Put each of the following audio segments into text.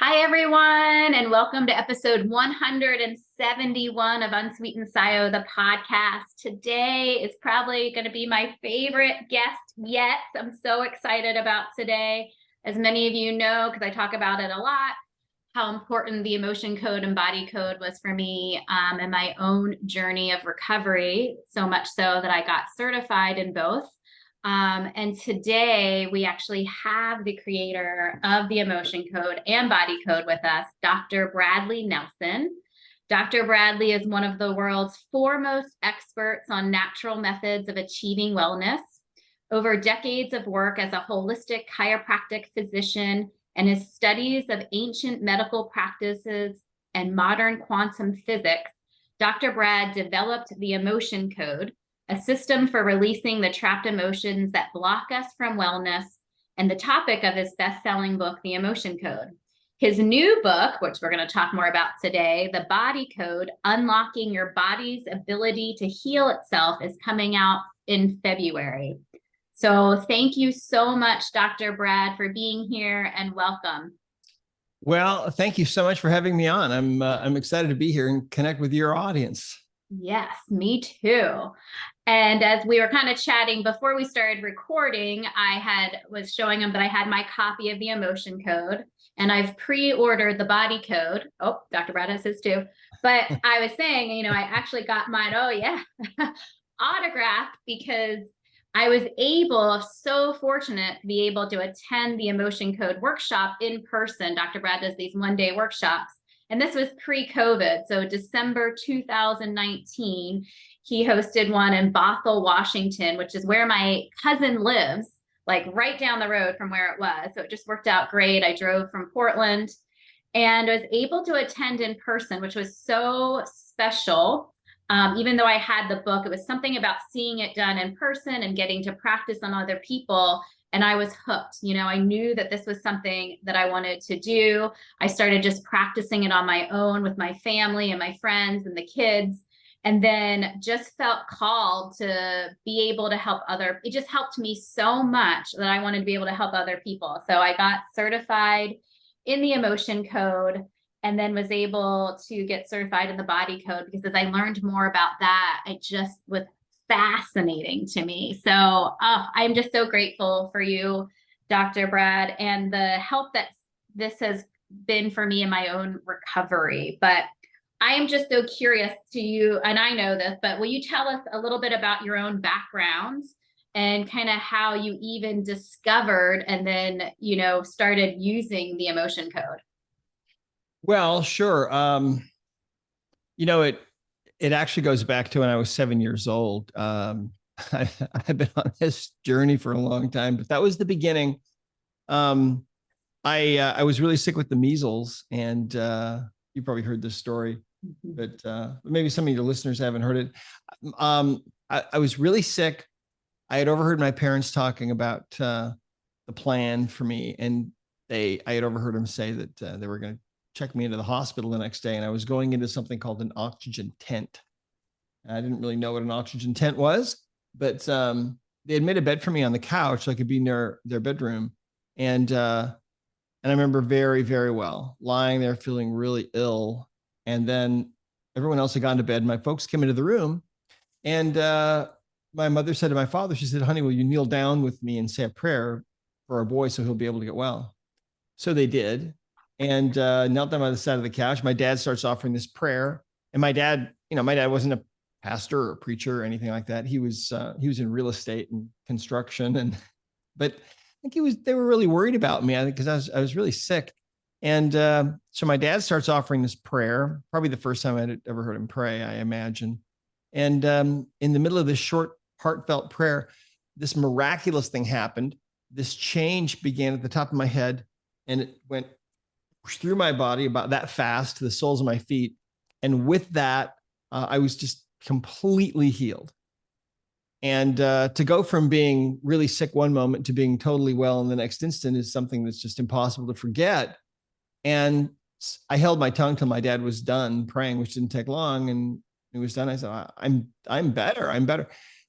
Hi, everyone, and welcome to episode 171 of Unsweetened SIO, the podcast. Today is probably going to be my favorite guest yet. I'm so excited about today. As many of you know, because I talk about it a lot, how important the emotion code and body code was for me in my own journey of recovery, so much so that I got certified in both. And today we actually have the creator of the emotion code and body code with us, Dr. Bradley Nelson. Dr. Bradley is one of the world's foremost experts on natural methods of achieving wellness. Over decades of work as a holistic chiropractic physician and his studies of ancient medical practices and modern quantum physics, Dr. Brad developed the emotion code, a system for releasing the trapped emotions that block us from wellness, and the topic of his best-selling book, The Emotion Code. His new book, which we're going to talk more about today, The Body Code, Unlocking Your Body's Ability to Heal Itself, is coming out in February. So thank you so much, Dr. Brad, for being here, and welcome. Well, thank you so much for having me on. I'm excited to be here and connect with your audience. Yes, me too. And as we were kind of chatting before we started recording, was showing them that I had my copy of the emotion code, and I've pre-ordered the body code. Oh, Dr. Brad has his too. But I was saying, I actually got mine, autographed, because I was so fortunate to be able to attend the emotion code workshop in person. Dr. Brad does these one-day workshops. And this was pre-COVID, so December 2019, he hosted one in Bothell, Washington, which is where my cousin lives, like right down the road from where it was. So it just worked out great. I drove from Portland and was able to attend in person, which was so special. Even though I had the book, it was something about seeing it done in person and getting to practice on other people. And I was hooked. I knew that this was something that I wanted to do. I started just practicing it on my own with my family and my friends and the kids, and then just felt called to be able to help it just helped me so much that I wanted to be able to help other people. So I got certified in the emotion code, and then was able to get certified in the body code, because as I learned more about that, it just was fascinating to me. So I'm just so grateful for you, Dr. Brad, and the help that this has been for me in my own recovery. But I am just so curious to you, and I know this, but will you tell us a little bit about your own background and kind of how you even discovered and then, started using the emotion code? Well, sure. It actually goes back to when I was 7 years old. I've been on this journey for a long time, but that was the beginning. I was really sick with the measles, and you probably heard this story, but maybe some of your listeners haven't heard it. I was really sick. I had overheard my parents talking about the plan for me, and I had overheard them say that they were going to check me into the hospital the next day, and I was going into something called an oxygen tent. I didn't really know what an oxygen tent was, but they had made a bed for me on the couch so I could be near their bedroom. And I remember very, very well lying there feeling really ill. And then everyone else had gone to bed. My folks came into the room, and my mother said to my father, she said, "Honey, will you kneel down with me and say a prayer for our boy so he'll be able to get well?" So they did, and knelt down by the side of the couch. My dad starts offering this prayer, and my dad wasn't a pastor or a preacher or anything like that. He was in real estate and construction, but I think they were really worried about me, I think, because I was really sick. And so my dad starts offering this prayer, probably the first time I'd ever heard him pray, I imagine. And in the middle of this short, heartfelt prayer, this miraculous thing happened. This change began at the top of my head, and it went through my body about that fast to the soles of my feet. And with that, I was just completely healed. And to go from being really sick one moment to being totally well in the next instant is something that's just impossible to forget. And I held my tongue till my dad was done praying, which didn't take long. And it was done. I said, I'm better. I'm better.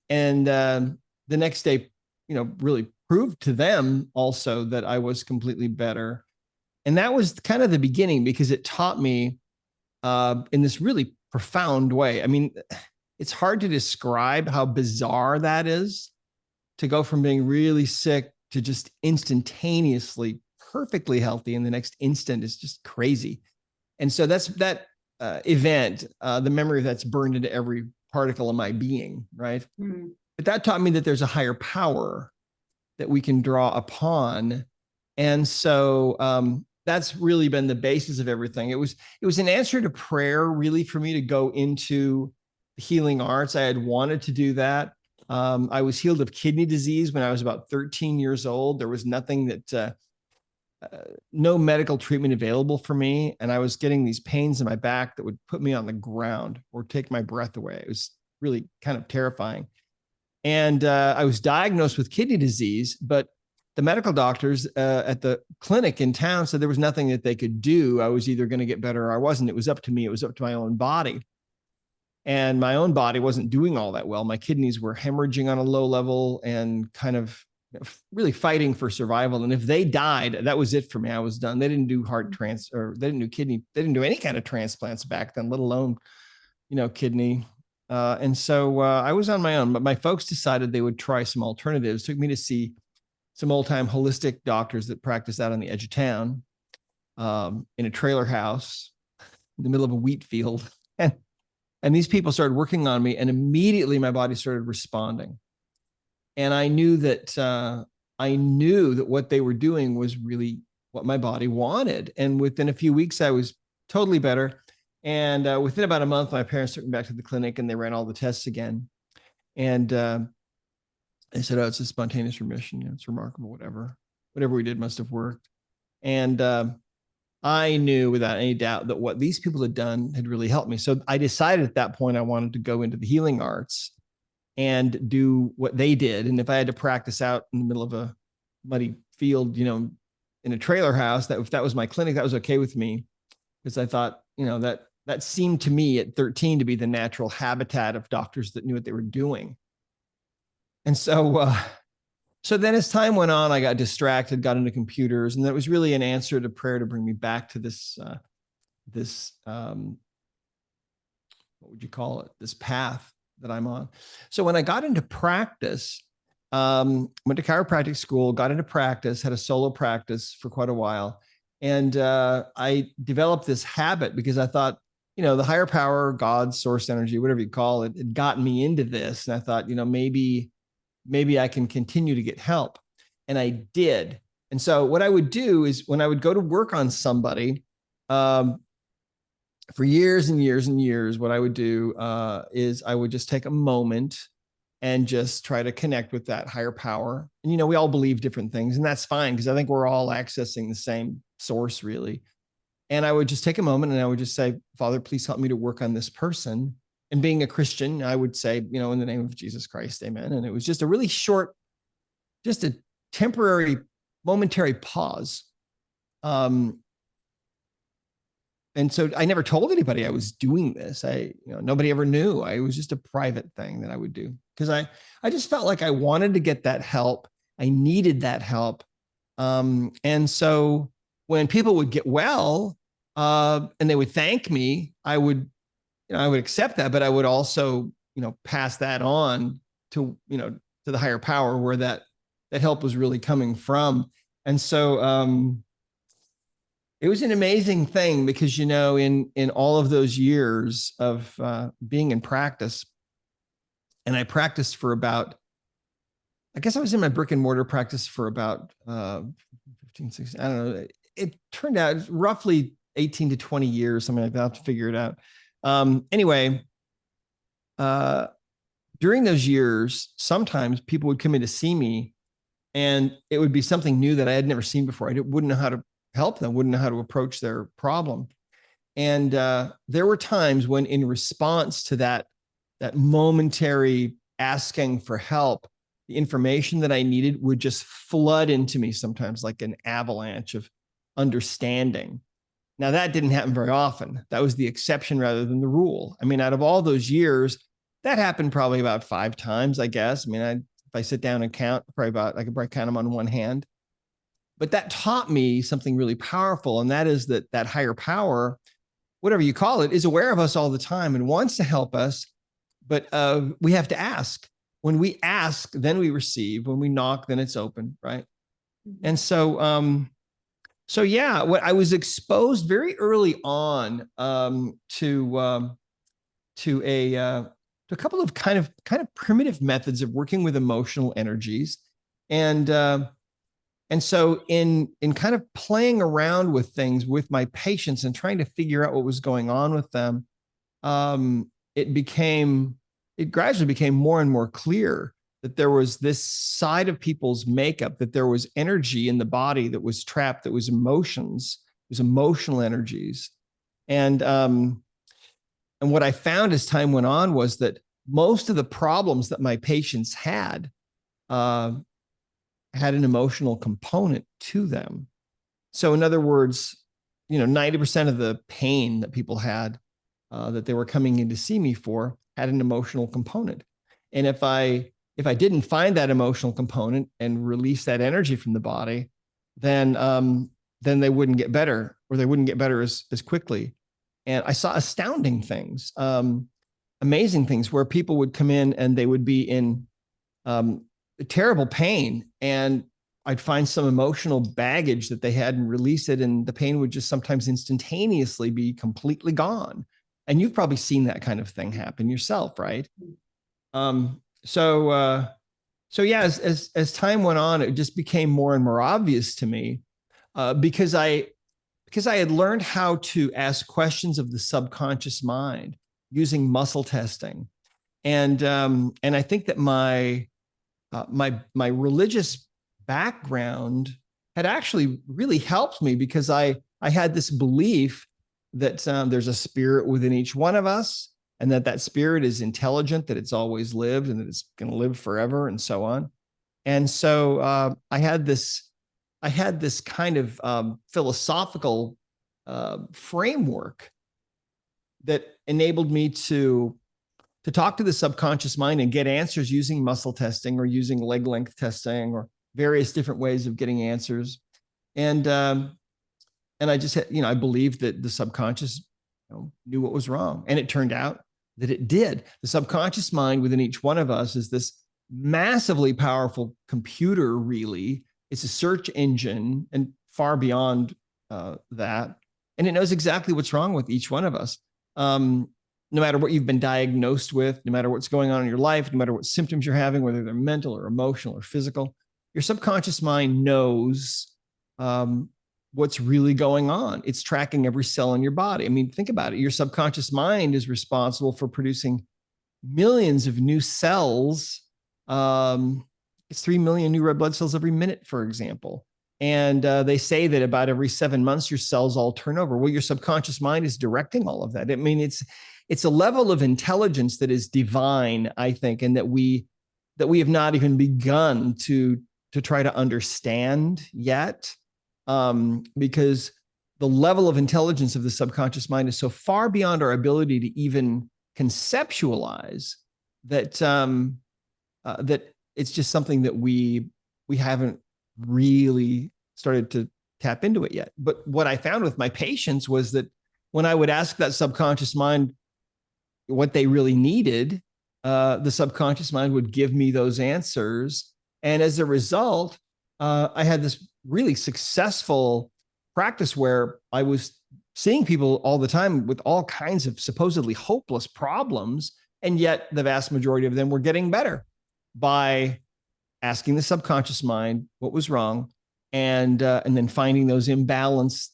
And the next day, really proved to them also that I was completely better. And that was kind of the beginning, because it taught me in this really profound way. I mean, it's hard to describe how bizarre that is, to go from being really sick to just instantaneously perfectly healthy in the next instant is just crazy. And so that's that event, the memory of that's burned into every particle of my being, right? Mm-hmm. But that taught me that there's a higher power that we can draw upon. And so that's really been the basis of everything. It was an answer to prayer, really, for me to go into healing arts. I had wanted to do that. I was healed of kidney disease when I was about 13 years old. There was nothing that, no medical treatment available for me. And I was getting these pains in my back that would put me on the ground or take my breath away. It was really kind of terrifying. And I was diagnosed with kidney disease, but the medical doctors at the clinic in town said there was nothing that they could do. I was either going to get better or I wasn't. It was up to me. It was up to my own body. And my own body wasn't doing all that well. My kidneys were hemorrhaging on a low level and kind of really fighting for survival. And if they died, that was it for me. I was done. They didn't do they didn't do kidney. They didn't do any kind of transplants back then, let alone, kidney. And so I was on my own, but my folks decided they would try some alternatives. Took me to see some old time holistic doctors that practiced out on the edge of town, in a trailer house in the middle of a wheat field. And these people started working on me, and immediately my body started responding. And I knew that what they were doing was really what my body wanted. And within a few weeks, I was totally better. And within about a month, my parents took me back to the clinic and they ran all the tests again. And they said, "Oh, it's a spontaneous remission. It's remarkable, whatever we did must have worked." And I knew without any doubt that what these people had done had really helped me. So I decided at that point I wanted to go into the healing arts and do what they did. And if I had to practice out in the middle of a muddy field, in a trailer house, if that was my clinic, that was okay with me, because I thought, that seemed to me at 13 to be the natural habitat of doctors that knew what they were doing. And so then as time went on, I got distracted, got into computers, and that was really an answer to prayer to bring me back to this what would you call it? This path that I'm on. So when I got into practice, went to chiropractic school, got into practice, had a solo practice for quite a while. And I developed this habit because I thought, the higher power, God, source energy, whatever you call it, had gotten me into this. And I thought, maybe I can continue to get help. And I did. And so what I would do is when I would go to work on somebody, for years and years and years, what I would do is I would just take a moment and just try to connect with that higher power. And, we all believe different things, and that's fine, because I think we're all accessing the same source, really. And I would just take a moment and I would just say, "Father, please help me to work on this person." And being a Christian, I would say, in the name of Jesus Christ, amen. And it was just a really short, just a temporary, momentary pause. And so I never told anybody I was doing this. Nobody ever knew. It was just a private thing that I would do, because I just felt like I wanted to get that help. I needed that help. And so when people would get well, and they would thank me, I would accept that, but I would also, pass that on to the higher power where that help was really coming from. And so, it was an amazing thing because, in all of those years of being in practice, and I practiced for about, I guess I was in my brick and mortar practice for about 15, 16, I don't know. It turned out roughly 18 to 20 years, something like that. I'll have to figure it out. Anyway, during those years, sometimes people would come in to see me and it would be something new that I had never seen before. I wouldn't know how to help them, wouldn't know how to approach their problem. And there were times when, in response to that momentary asking for help, the information that I needed would just flood into me, sometimes like an avalanche of understanding. Now, that didn't happen very often. That was the exception rather than the rule. I mean, out of all those years, that happened probably about 5 times, I guess. I mean, if I sit down and count, I could probably count them on one hand. But that taught me something really powerful. And that is that that higher power, whatever you call it, is aware of us all the time and wants to help us. But we have to ask. When we ask, then we receive. When we knock, then it's open, right? And so, yeah, what I was exposed very early on to a couple of kind of primitive methods of working with emotional energies, and so in kind of playing around with things with my patients and trying to figure out what was going on with them, it gradually became more and more clear that there was this side of people's makeup, that there was energy in the body that was trapped, that was emotions, it was emotional energies. And what I found as time went on was that most of the problems that my patients had an emotional component to them. So in other words, 90% of the pain that people had that they were coming in to see me for had an emotional component. And if I didn't find that emotional component and release that energy from the body, then they wouldn't get better, or they wouldn't get better as quickly. And I saw astounding things, amazing things, where people would come in and they would be in terrible pain, and I'd find some emotional baggage that they had and release it, and the pain would just sometimes instantaneously be completely gone. And you've probably seen that kind of thing happen yourself, right? So yeah, as time went on, it just became more and more obvious to me, because I had learned how to ask questions of the subconscious mind using muscle testing, and I think that my religious background had actually really helped me, because I had this belief that there's a spirit within each one of us, and that spirit is intelligent, that it's always lived, and that it's going to live forever, and so on. And so I had this kind of philosophical framework that enabled me to talk to the subconscious mind and get answers using muscle testing or using leg length testing or various different ways of getting answers. And I just had, I believed that the subconscious knew what was wrong. And it turned out that it did. The subconscious mind within each one of us is this massively powerful computer, really. It's a search engine and far beyond that. And it knows exactly what's wrong with each one of us. No matter what you've been diagnosed with, no matter what's going on in your life, no matter what symptoms you're having, whether they're mental or emotional or physical, your subconscious mind knows what's really going on. It's tracking every cell in your body. I mean, think about it. Your subconscious mind is responsible for producing millions of new cells. It's 3 million new red blood cells every minute, for example. And they say that about every 7 months, your cells all turn over. Well, your subconscious mind is directing all of that. I mean, it's a level of intelligence that is divine, I think, and that we have not even begun to try to understand yet, because the level of intelligence of the subconscious mind is so far beyond our ability to even conceptualize that that it's just something that we haven't really started to tap into it yet. But what I found with my patients was that when I would ask that subconscious mind what they really needed, the subconscious mind would give me those answers. And as a result, I had this really successful practice where I was seeing people all the time with all kinds of supposedly hopeless problems. And yet the vast majority of them were getting better by asking the subconscious mind what was wrong, and then finding those imbalanced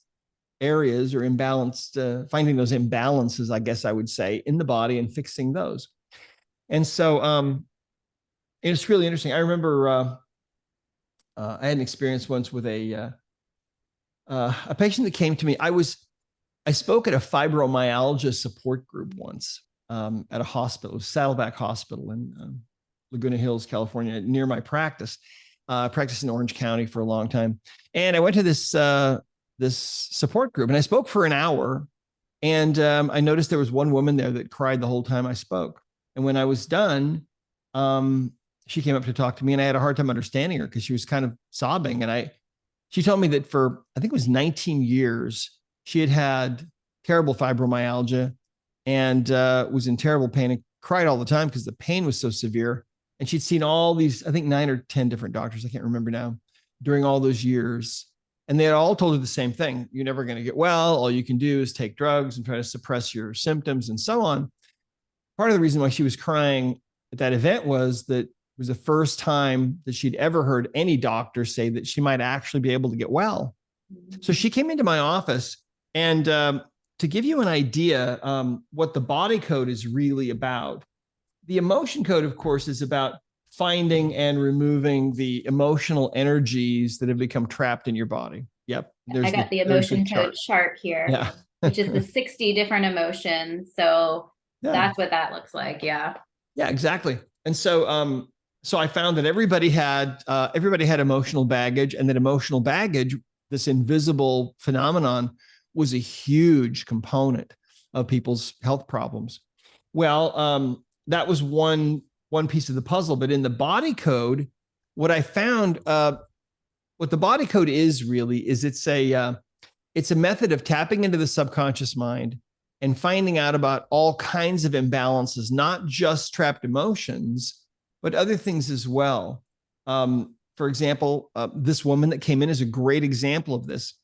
areas or finding those imbalances, I guess I would say, in the body and fixing those. And so it's really interesting. I remember I had an experience once with a patient that came to me. I spoke at a fibromyalgia support group once at a hospital, it was Saddleback Hospital in Laguna Hills, California, near my practice. I practiced in Orange County for a long time. And I went to this support group and I spoke for an hour. And I noticed there was one woman there that cried the whole time I spoke. And when I was done, she came up to talk to me, and I had a hard time understanding her because she was kind of sobbing. And She told me that for, I think it was 19 years, she had had terrible fibromyalgia and was in terrible pain and cried all the time because the pain was so severe. And she'd seen all these, I think 9 or 10 different doctors, I can't remember now, during all those years. And they had all told her the same thing. You're never going to get well. All you can do is take drugs and try to suppress your symptoms and so on. Part of the reason why she was crying at that event was that it was the first time that she'd ever heard any doctor say that she might actually be able to get well. So she came into my office, and to give you an idea what the body code is really about, the emotion code, of course, is about finding and removing the emotional energies that have become trapped in your body. Yep. I got the emotion code chart here, yeah. which is the 60 different emotions. So yeah. That's what that looks like. Yeah. Yeah, exactly. And so, so I found that everybody had emotional baggage, and that emotional baggage, this invisible phenomenon, was a huge component of people's health problems. Well, that was one piece of the puzzle, but in the body code, what I found, what the body code is really is it's a method of tapping into the subconscious mind and finding out about all kinds of imbalances, not just trapped emotions, but other things as well. For example, this woman that came in is a great example of this.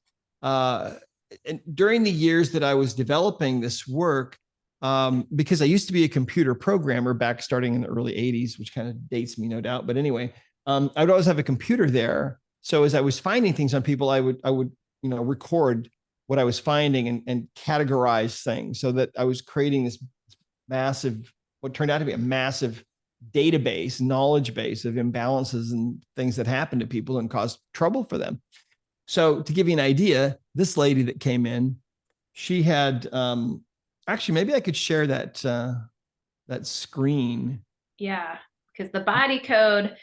And during the years that I was developing this work, because I used to be a computer programmer back starting in the early 80s, which kind of dates me, no doubt. But anyway, I would always have a computer there. So as I was finding things on people, I would record what I was finding and categorize things, so that I was creating this massive, what turned out to be a massive database, knowledge base of imbalances and things that happened to people and caused trouble for them. So to give you an idea, this lady that came in, she had, actually, maybe I could share that screen. Yeah, because the body code,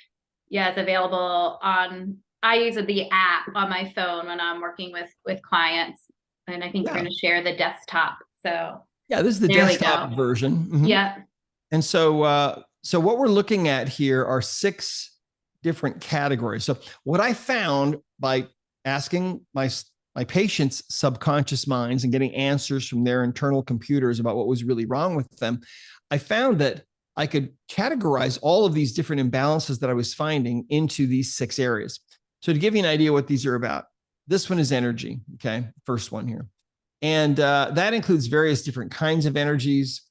is available on, I use the app on my phone when I'm working with clients. And I think we're going to share the desktop. So yeah, this is the desktop version. Mm-hmm. Yeah. And so, so what we're looking at here are 6 different categories. So what I found by asking my patients' subconscious minds and getting answers from their internal computers about what was really wrong with them, I found that I could categorize all of these different imbalances that I was finding into these 6 areas. So to give you an idea what these are about, this one is energy. Okay. First one here. And that includes various different kinds of energies,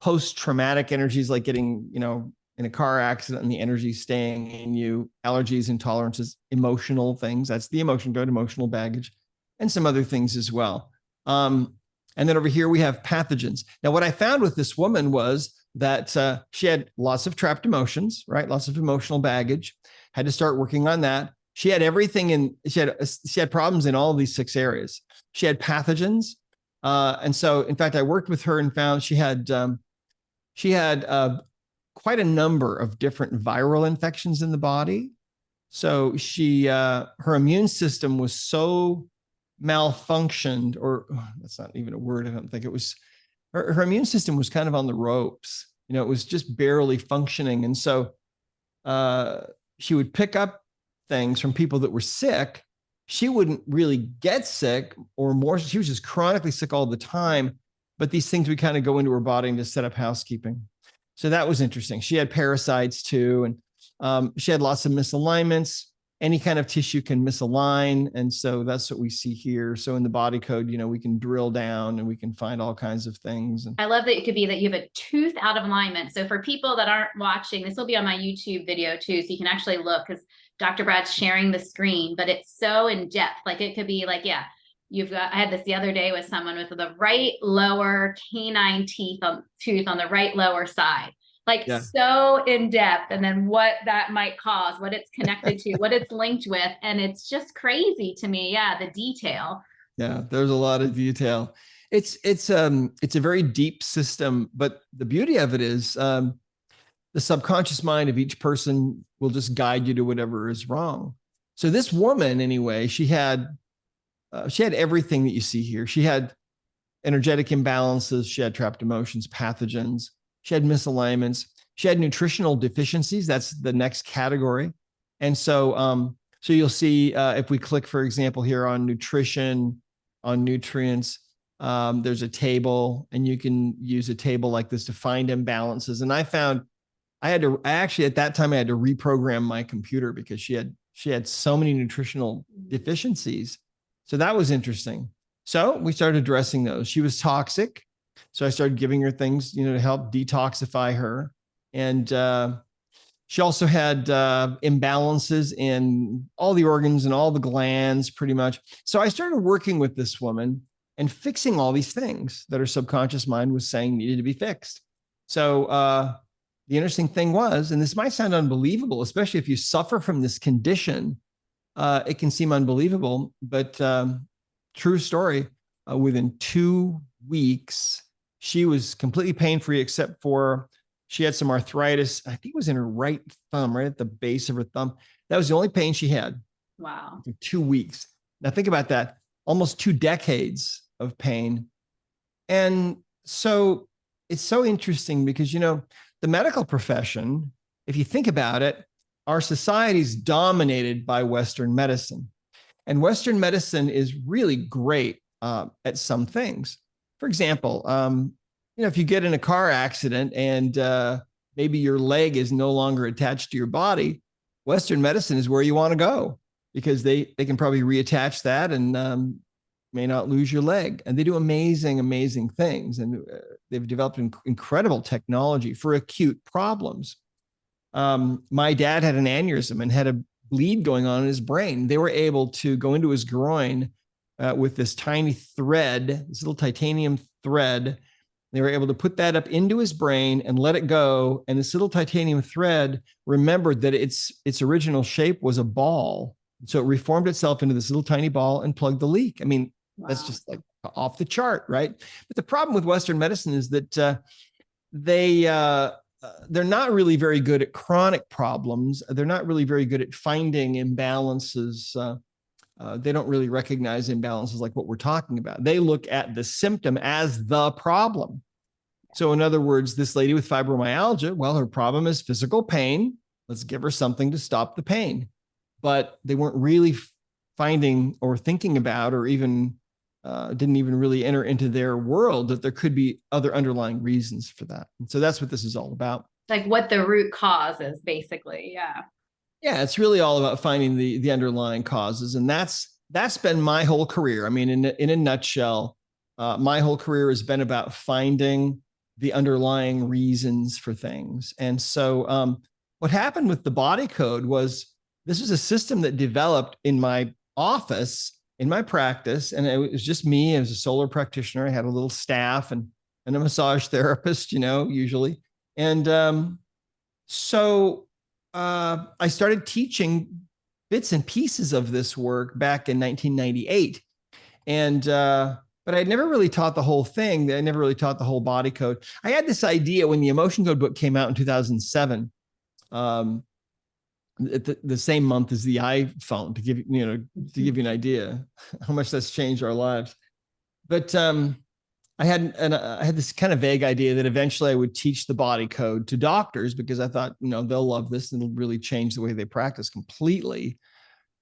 post-traumatic energies, like getting, in a car accident and the energy staying in you, allergies, intolerances, emotional things. That's the emotion code, emotional baggage, and some other things as well. And then over here, we have pathogens. Now, what I found with this woman was that she had lots of trapped emotions, right? Lots of emotional baggage, had to start working on that. She had everything she had problems in all of these 6 areas. She had pathogens. And so, in fact, I worked with her and found she had quite a number of different viral infections in the body. So her immune system was so malfunctioned, or that's not even a word. I don't think it was. Her immune system was kind of on the ropes. It was just barely functioning. And so she would pick up things from people that were sick. She wouldn't really get sick, or more, she was just chronically sick all the time. But these things would kind of go into her body to set up housekeeping. So that was interesting. She had parasites too. And she had lots of misalignments. Any kind of tissue can misalign. And so that's what we see here. So in the body code, we can drill down and we can find all kinds of things. And I love that it could be that you have a tooth out of alignment. So for people that aren't watching, this will be on my YouTube video too. So you can actually look, because Dr. Brad's sharing the screen, but it's so in depth. Like it could be like, I had this the other day with someone with the right lower canine tooth on the right lower side. So in depth, and then what that might cause, what it's connected to, what it's linked with. And it's just crazy to me. Yeah. The detail. Yeah. There's a lot of detail. It's a very deep system, but the beauty of it is, the subconscious mind of each person will just guide you to whatever is wrong. So this woman, anyway, she had everything that you see here. She had energetic imbalances. She had trapped emotions, pathogens. She had misalignments. She had nutritional deficiencies. That's the next category. And so So you'll see if we click, for example, here on nutrition, on nutrients, there's a table, and you can use a table like this to find imbalances. And I found I actually at that time I had to reprogram my computer because she had so many nutritional deficiencies. So that was interesting. So we started addressing those. She was toxic. So I started giving her things, to help detoxify her. And she also had imbalances in all the organs and all the glands pretty much. So I started working with this woman and fixing all these things that her subconscious mind was saying needed to be fixed. So the interesting thing was, and this might sound unbelievable, especially if you suffer from this condition, it can seem unbelievable, but true story, within 2 weeks, she was completely pain-free except for she had some arthritis. I think it was in her right thumb, right at the base of her thumb. That was the only pain she had. Wow. For 2 weeks. Now think about that, almost 2 decades of pain. And so it's so interesting because, the medical profession, if you think about it, our society is dominated by Western medicine. And Western medicine is really great at some things. For example, if you get in a car accident and maybe your leg is no longer attached to your body, Western medicine is where you want to go because they can probably reattach that and may not lose your leg. And they do amazing, amazing things. And they've developed incredible technology for acute problems. My dad had an aneurysm and had a bleed going on in his brain. They were able to go into his groin with this tiny thread, this little titanium thread. They were able to put that up into his brain and let it go. And this little titanium thread remembered that its original shape was a ball. So it reformed itself into this little tiny ball and plugged the leak. I mean, wow. That's just like off the chart, right? But the problem with Western medicine is that they're not really very good at chronic problems. They're not really very good at finding imbalances. They don't really recognize imbalances like what we're talking about. They look at the symptom as the problem. So in other words, this lady with fibromyalgia, well, her problem is physical pain. Let's give her something to stop the pain. But they weren't really finding or thinking about or even didn't even really enter into their world that there could be other underlying reasons for that. And so that's what this is all about. Like what the root cause is, basically. Yeah. Yeah, it's really all about finding the underlying causes. And that's been my whole career. I mean, in a nutshell, my whole career has been about finding the underlying reasons for things. And so what happened with the body code was this was a system that developed in my office, in my practice, and it was just me. I was a solo practitioner. I had a little staff and a massage therapist, usually. And so I started teaching bits and pieces of this work back in 1998. And but I never really taught the whole thing. I never really taught the whole body code. I had this idea when the Emotion Code book came out in 2007. The same month as the iPhone, to give you an idea how much that's changed our lives. But I had this kind of vague idea that eventually I would teach the body code to doctors because I thought, they'll love this and it'll really change the way they practice completely,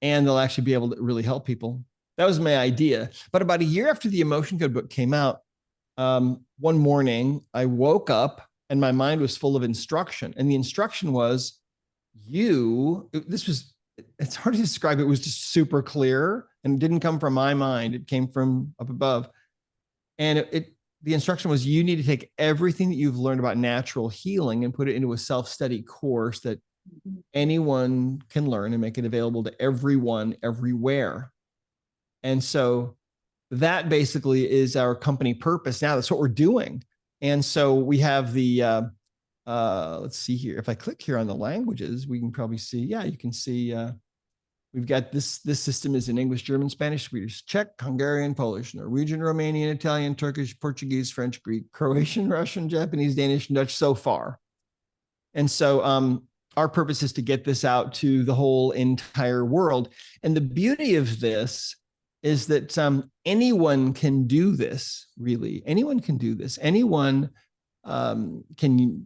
and they'll actually be able to really help people. That was my idea. But about a year after the Emotion Code book came out, one morning I woke up and my mind was full of instruction, and the instruction was, it's hard to describe. It was just super clear and it didn't come from my mind. It came from up above. And the instruction was, you need to take everything that you've learned about natural healing and put it into a self-study course that anyone can learn and make it available to everyone, everywhere. And so that basically is our company purpose now. That's what we're doing. And so we have the, let's see here. If I click here on the languages, we can probably see, you can see, we've got this system is in English, German, Spanish, Swedish, Czech, Hungarian, Polish, Norwegian, Romanian, Italian, Turkish, Portuguese, French, Greek, Croatian, Russian, Japanese, Danish, and Dutch so far. And so our purpose is to get this out to the whole entire world. And the beauty of this is that anyone can do this, really. Anyone can do this. Anyone can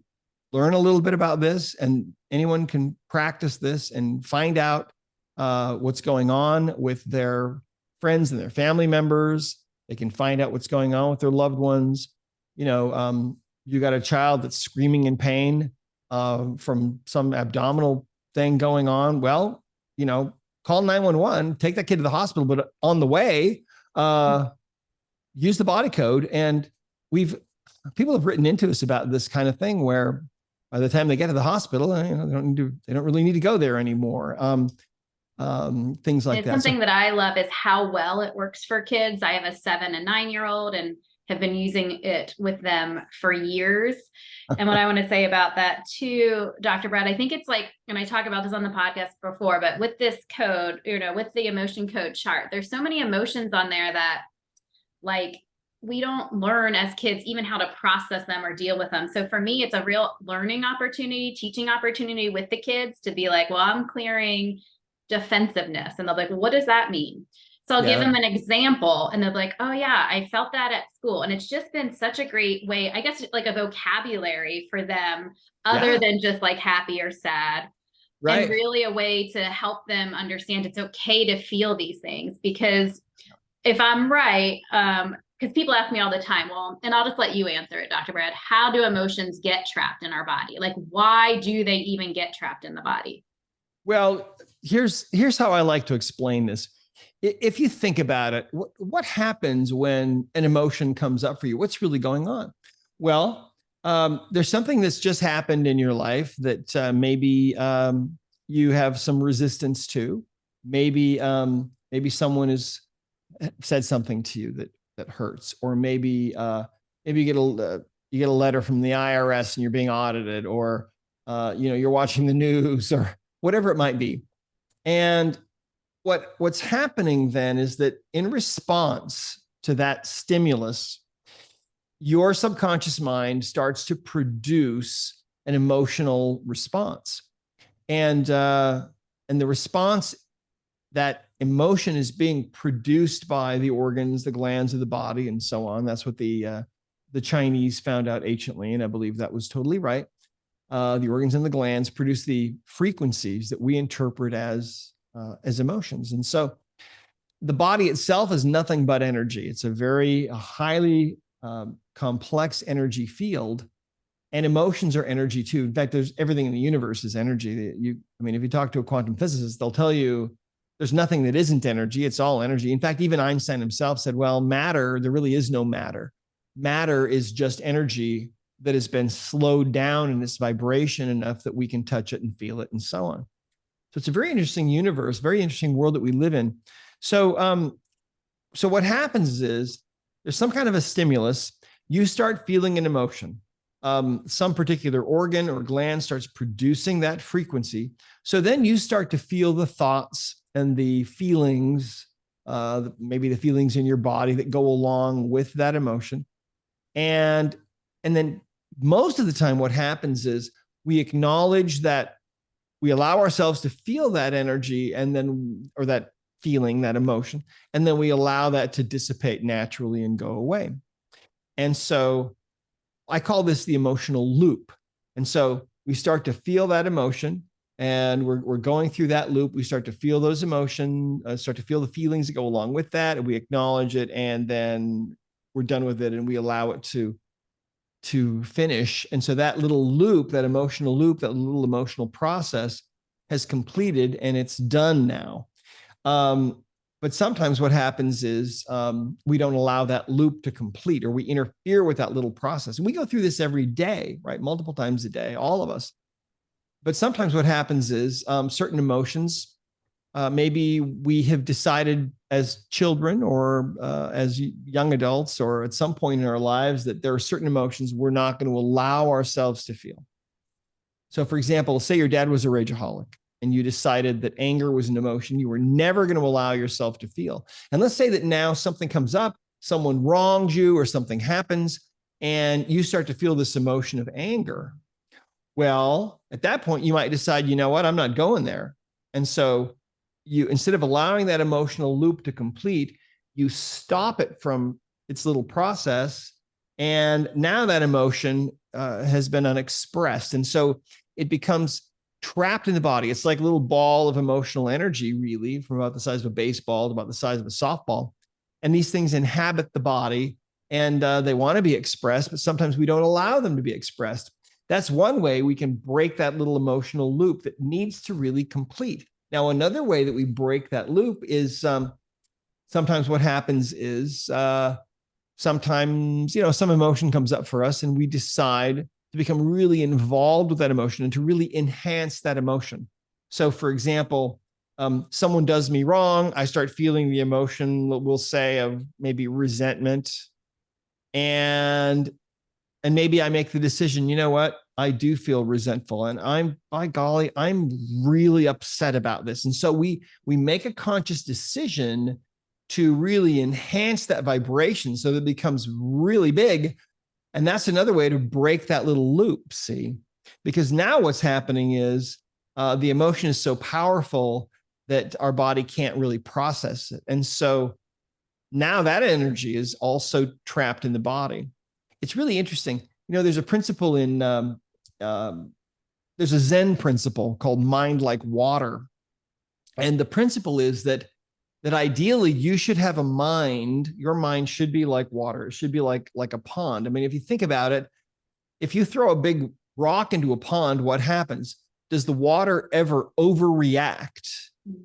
learn a little bit about this, and anyone can practice this and find out what's going on with their friends and their family members. They can find out what's going on with their loved ones. You got a child that's screaming in pain from some abdominal thing going on. Well, call 911, take that kid to the hospital, but on the way, use the body code. And people have written into us about this kind of thing where by the time they get to the hospital, they don't really need to go there anymore. Things like that. Something that I love is how well it works for kids. I have a 7 and 9-year-old and have been using it with them for years. And what I want to say about that too, Dr. Brad, I think it's like, and I talk about this on the podcast before, but with this code, with the emotion code chart, there's so many emotions on there that like we don't learn as kids even how to process them or deal with them. So for me, it's a real learning opportunity, teaching opportunity with the kids to be like, well, I'm clearing defensiveness. And they'll be like, well, what does that mean? So I'll give them an example and they'll be like, oh yeah, I felt that at school. And it's just been such a great way, I guess, like a vocabulary for them other than just like happy or sad. Right. And really a way to help them understand it's okay to feel these things. Because if I'm right, because people ask me all the time, well, and I'll just let you answer it, Dr. Brad, how do emotions get trapped in our body? Like, why do they even get trapped in the body? Well, here's how I like to explain this. If you think about it, what happens when an emotion comes up for you? What's really going on? Well, there's something that's just happened in your life that maybe you have some resistance to. Maybe someone has said something to you that hurts, or maybe you get a letter from the IRS and you're being audited, or you're watching the news, or whatever it might be. And what's happening then is that in response to that stimulus, your subconscious mind starts to produce an emotional response. And the response, that emotion is being produced by the organs, the glands of the body, and so on. That's what the Chinese found out anciently, and I believe that was totally right. The organs and the glands produce the frequencies that we interpret as emotions. And so the body itself is nothing but energy. It's a very highly complex energy field, and emotions are energy too. In fact, there's everything in the universe is energy. If you talk to a quantum physicist, they'll tell you there's nothing that isn't energy. It's all energy. In fact, even Einstein himself said, well, matter, there really is no matter. Matter is just energy that has been slowed down in its vibration enough that we can touch it and feel it and so on. So it's a very interesting universe, very interesting world that we live in. So what happens is there's some kind of a stimulus. You start feeling an emotion. Some particular organ or gland starts producing that frequency. So then you start to feel the thoughts and the feelings, maybe the feelings in your body that go along with that emotion. And then most of the time what happens is we acknowledge that, we allow ourselves to feel that energy or that feeling, that emotion, and then we allow that to dissipate naturally and go away. And so I call this the emotional loop. And so we start to feel that emotion, and we're going through that loop. We start to feel those emotions, start to feel the feelings that go along with that, and we acknowledge it, and then we're done with it, and we allow it to finish. And so that little loop, that emotional loop, that little emotional process has completed, and it's done now. But sometimes what happens is we don't allow that loop to complete, or we interfere with that little process. And we go through this every day, right? Multiple times a day, all of us. But sometimes what happens is certain emotions, maybe we have decided as children or as young adults or at some point in our lives that there are certain emotions we're not going to allow ourselves to feel. So for example, say your dad was a rageaholic and you decided that anger was an emotion you were never going to allow yourself to feel. And let's say that now something comes up, someone wrongs you or something happens, and you start to feel this emotion of anger. Well, at that point, you might decide, you know what, I'm not going there. And so you, instead of allowing that emotional loop to complete, you stop it from its little process. And now that emotion has been unexpressed. And so it becomes trapped in the body. It's like a little ball of emotional energy, really, from about the size of a baseball to about the size of a softball. And these things inhabit the body, and they want to be expressed, but sometimes we don't allow them to be expressed. That's one way we can break that little emotional loop that needs to really complete. Now, another way that we break that loop is sometimes what happens is sometimes, some emotion comes up for us and we decide to become really involved with that emotion and to really enhance that emotion. So, for example, someone does me wrong. I start feeling the emotion, we'll say, of maybe resentment. And maybe I make the decision, you know what? I do feel resentful, and by golly, I'm really upset about this. And so we make a conscious decision to really enhance that vibration so that it becomes really big. And that's another way to break that little loop, see? Because now what's happening is the emotion is so powerful that our body can't really process it. And so now that energy is also trapped in the body. It's really interesting. There's a principle in, there's a Zen principle called mind like water. And the principle is that ideally you should have a mind, your mind should be like water. It should be like a pond. I mean, if you think about it, if you throw a big rock into a pond, what happens? Does the water ever overreact?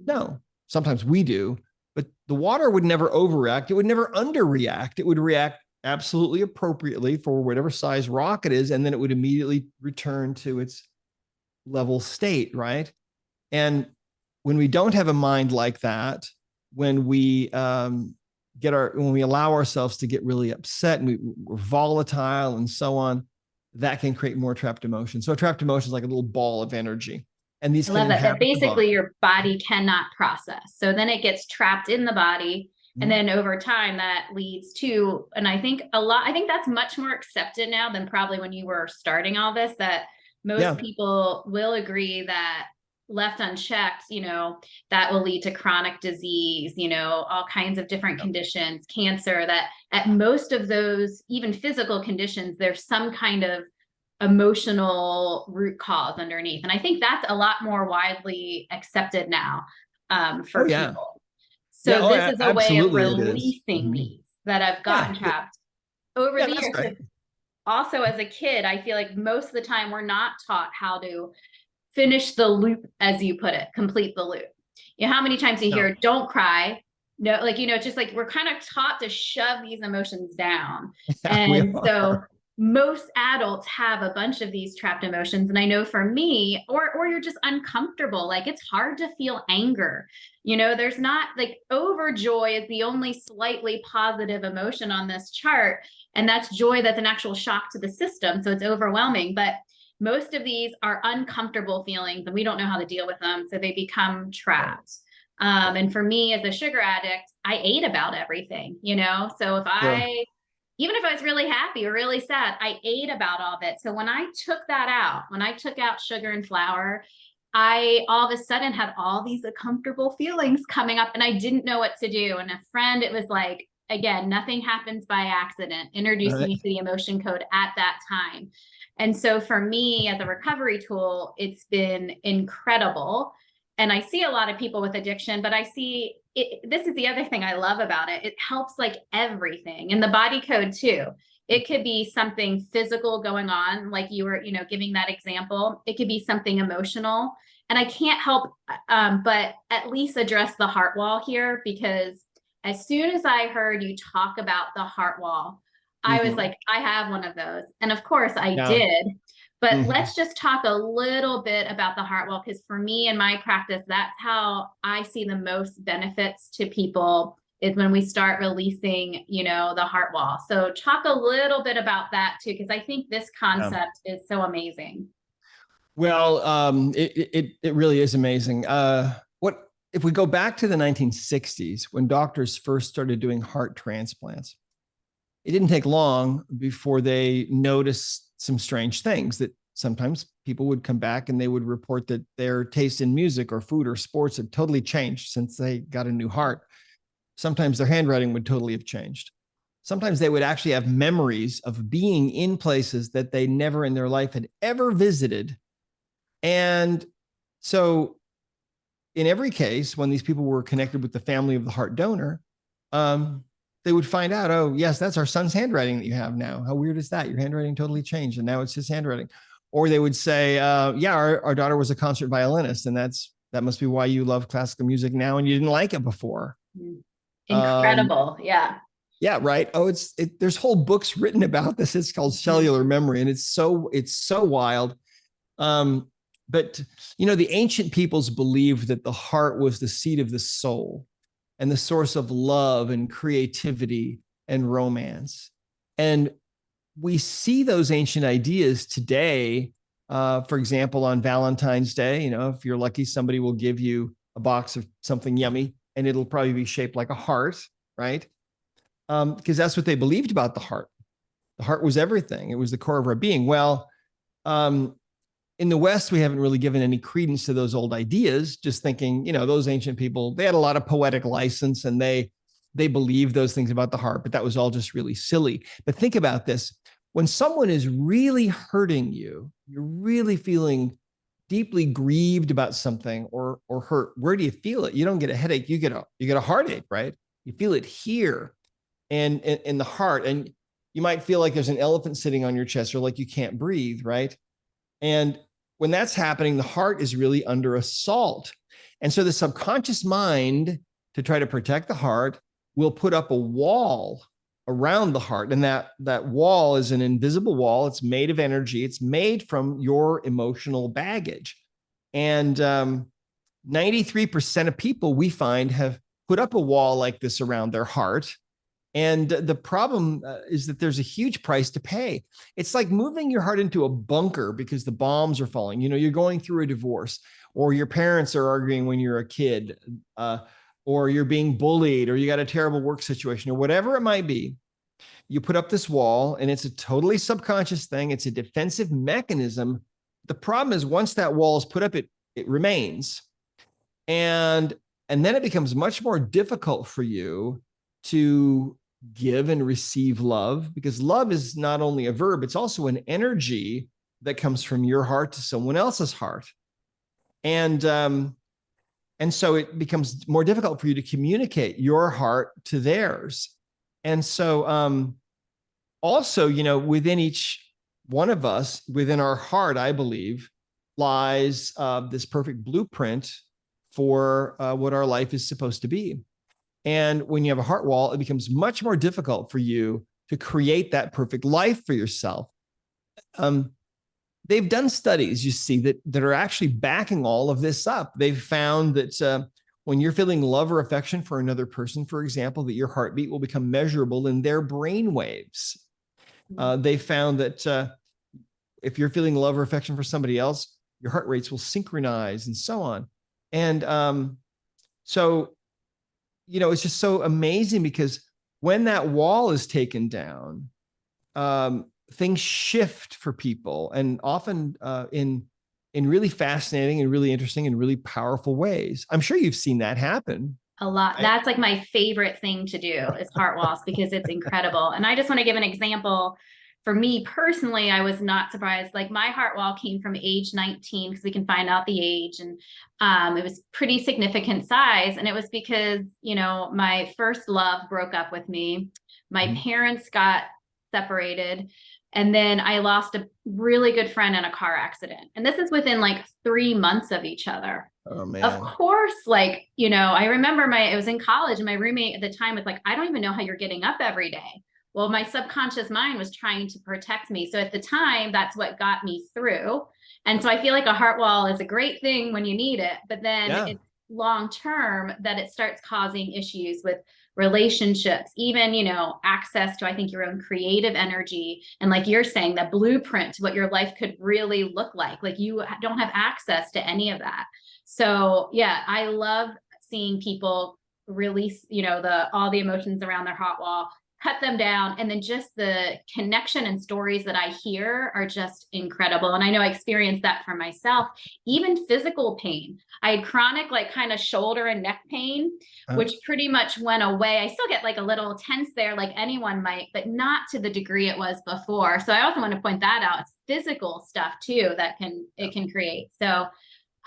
No. Sometimes we do, but the water would never overreact. It would never underreact. It would react absolutely appropriately for whatever size rock it is, and then it would immediately return to its level state, right? And when we don't have a mind like that, when we when we allow ourselves to get really upset and we're volatile and so on, that can create more trapped emotion. So a trapped emotion is like a little ball of energy. And these I love can that basically the body. your body cannot process. So then it gets trapped in the body. And then over time that leads to, and I think that's much more accepted now than probably when you were starting all this, that most people will agree that left unchecked, that will lead to chronic disease, all kinds of different conditions, cancer, that at most of those, even physical conditions, there's some kind of emotional root cause underneath. And I think that's a lot more widely accepted now for people. So this is a way of releasing these that have gotten trapped over the years. Right. Also, as a kid, I feel like most of the time we're not taught how to finish the loop, as you put it, complete the loop. How many times you hear, don't cry. No, just like we're kind of taught to shove these emotions down. And so most adults have a bunch of these trapped emotions. And I know for me, or you're just uncomfortable, like it's hard to feel anger. There's not like overjoy is the only slightly positive emotion on this chart. And that's joy that's an actual shock to the system. So it's overwhelming. But most of these are uncomfortable feelings and we don't know how to deal with them. So they become trapped. And for me as a sugar addict, I ate about everything, so even if I was really happy or really sad, I ate about all of it. So when I took that out, when I took out sugar and flour, I all of a sudden had all these uncomfortable feelings coming up and I didn't know what to do. And a friend, it was like, again, nothing happens by accident, introduced me to the emotion code at that time. And so for me as a recovery tool, it's been incredible. And I see a lot of people with addiction, but I see this is the other thing I love about it. It helps like everything, and the body code too. It could be something physical going on, like you were, giving that example. It could be something emotional. And I can't help but at least address the heart wall here, because as soon as I heard you talk about the heart wall, I was like, I have one of those. And of course I did. But let's just talk a little bit about the heart wall, because for me in my practice, that's how I see the most benefits to people, is when we start releasing, the heart wall. So talk a little bit about that too, because I think this concept is so amazing. Well, it really is amazing. What if we go back to the 1960s when doctors first started doing heart transplants? It didn't take long before they noticed some strange things, that sometimes people would come back and they would report that their taste in music or food or sports had totally changed since they got a new heart. Sometimes their handwriting would totally have changed. Sometimes they would actually have memories of being in places that they never in their life had ever visited. And So in every case, when these people were connected with the family of the heart donor, they would find out, oh, yes, that's our son's handwriting that you have now. How weird is that? Your handwriting totally changed, and now it's his handwriting. Or they would say, yeah, our daughter was a concert violinist, and that must be why you love classical music now, and you didn't like it before. Incredible. Yeah. Yeah, right. Oh, there's whole books written about this. It's called cellular memory, and it's so wild. But the ancient peoples believed that the heart was the seat of the soul and the source of love and creativity and romance. And we see those ancient ideas today. For example, on Valentine's Day, if you're lucky, somebody will give you a box of something yummy, and it'll probably be shaped like a heart, right? Because that's what they believed about the heart. The heart was everything. It was the core of our being. Well, in the West, we haven't really given any credence to those old ideas, just thinking, those ancient people, they had a lot of poetic license, and they believed those things about the heart, but that was all just really silly. But think about this. When someone is really hurting you, you're really feeling deeply grieved about something or hurt, where do you feel it? You don't get a headache, you get a heartache, right? You feel it here and in the heart. And you might feel like there's an elephant sitting on your chest, or like you can't breathe, right? And when that's happening, the heart is really under assault. And so the subconscious mind, to try to protect the heart, will put up a wall around the heart. And that wall is an invisible wall. It's made of energy. It's made from your emotional baggage. And 93% of people we find have put up a wall like this around their heart. And the problem is that there's a huge price to pay. It's like moving your heart into a bunker because the bombs are falling. You're going through a divorce, or your parents are arguing when you're a kid, or you're being bullied, or you got a terrible work situation, or whatever it might be. You put up this wall, and it's a totally subconscious thing. It's a defensive mechanism. The problem is, once that wall is put up, it remains. And then it becomes much more difficult for you to give and receive love, because love is not only a verb, it's also an energy that comes from your heart to someone else's heart. And so it becomes more difficult for you to communicate your heart to theirs. And so also, within each one of us, within our heart, I believe, lies this perfect blueprint for what our life is supposed to be. And when you have a heart wall, it becomes much more difficult for you to create that perfect life for yourself. They've done studies, you see, that are actually backing all of this up. They've found that when you're feeling love or affection for another person, for example, that your heartbeat will become measurable in their brain waves. They found that if you're feeling love or affection for somebody else, your heart rates will synchronize, and so on. And so, it's just so amazing, because when that wall is taken down, things shift for people, and often in really fascinating and really interesting and really powerful ways. I'm sure you've seen that happen. A lot. That's like my favorite thing to do is heart walls, because it's incredible. And I just want to give an example. For me personally, I was not surprised. Like, my heart wall came from age 19, because we can find out the age, and it was pretty significant size. And it was because, my first love broke up with me. My parents got separated. And then I lost a really good friend in a car accident. And this is within like 3 months of each other. Oh, man. Of course, I remember it was in college, and my roommate at the time was like, I don't even know how you're getting up every day. Well, my subconscious mind was trying to protect me. So at the time, that's what got me through. And so I feel like a heart wall is a great thing when you need it, but then it's long term that it starts causing issues with relationships, even, access to, I think, your own creative energy. And like you're saying, the blueprint to what your life could really look like you don't have access to any of that. So yeah, I love seeing people release, all the emotions around their heart wall, cut them down. And then just the connection and stories that I hear are just incredible. And I know I experienced that for myself, even physical pain. I had chronic, kind of shoulder and neck pain, which pretty much went away. I still get a little tense there, like anyone might, but not to the degree it was before. So I also want to point that out. It's physical stuff too, that it can create. So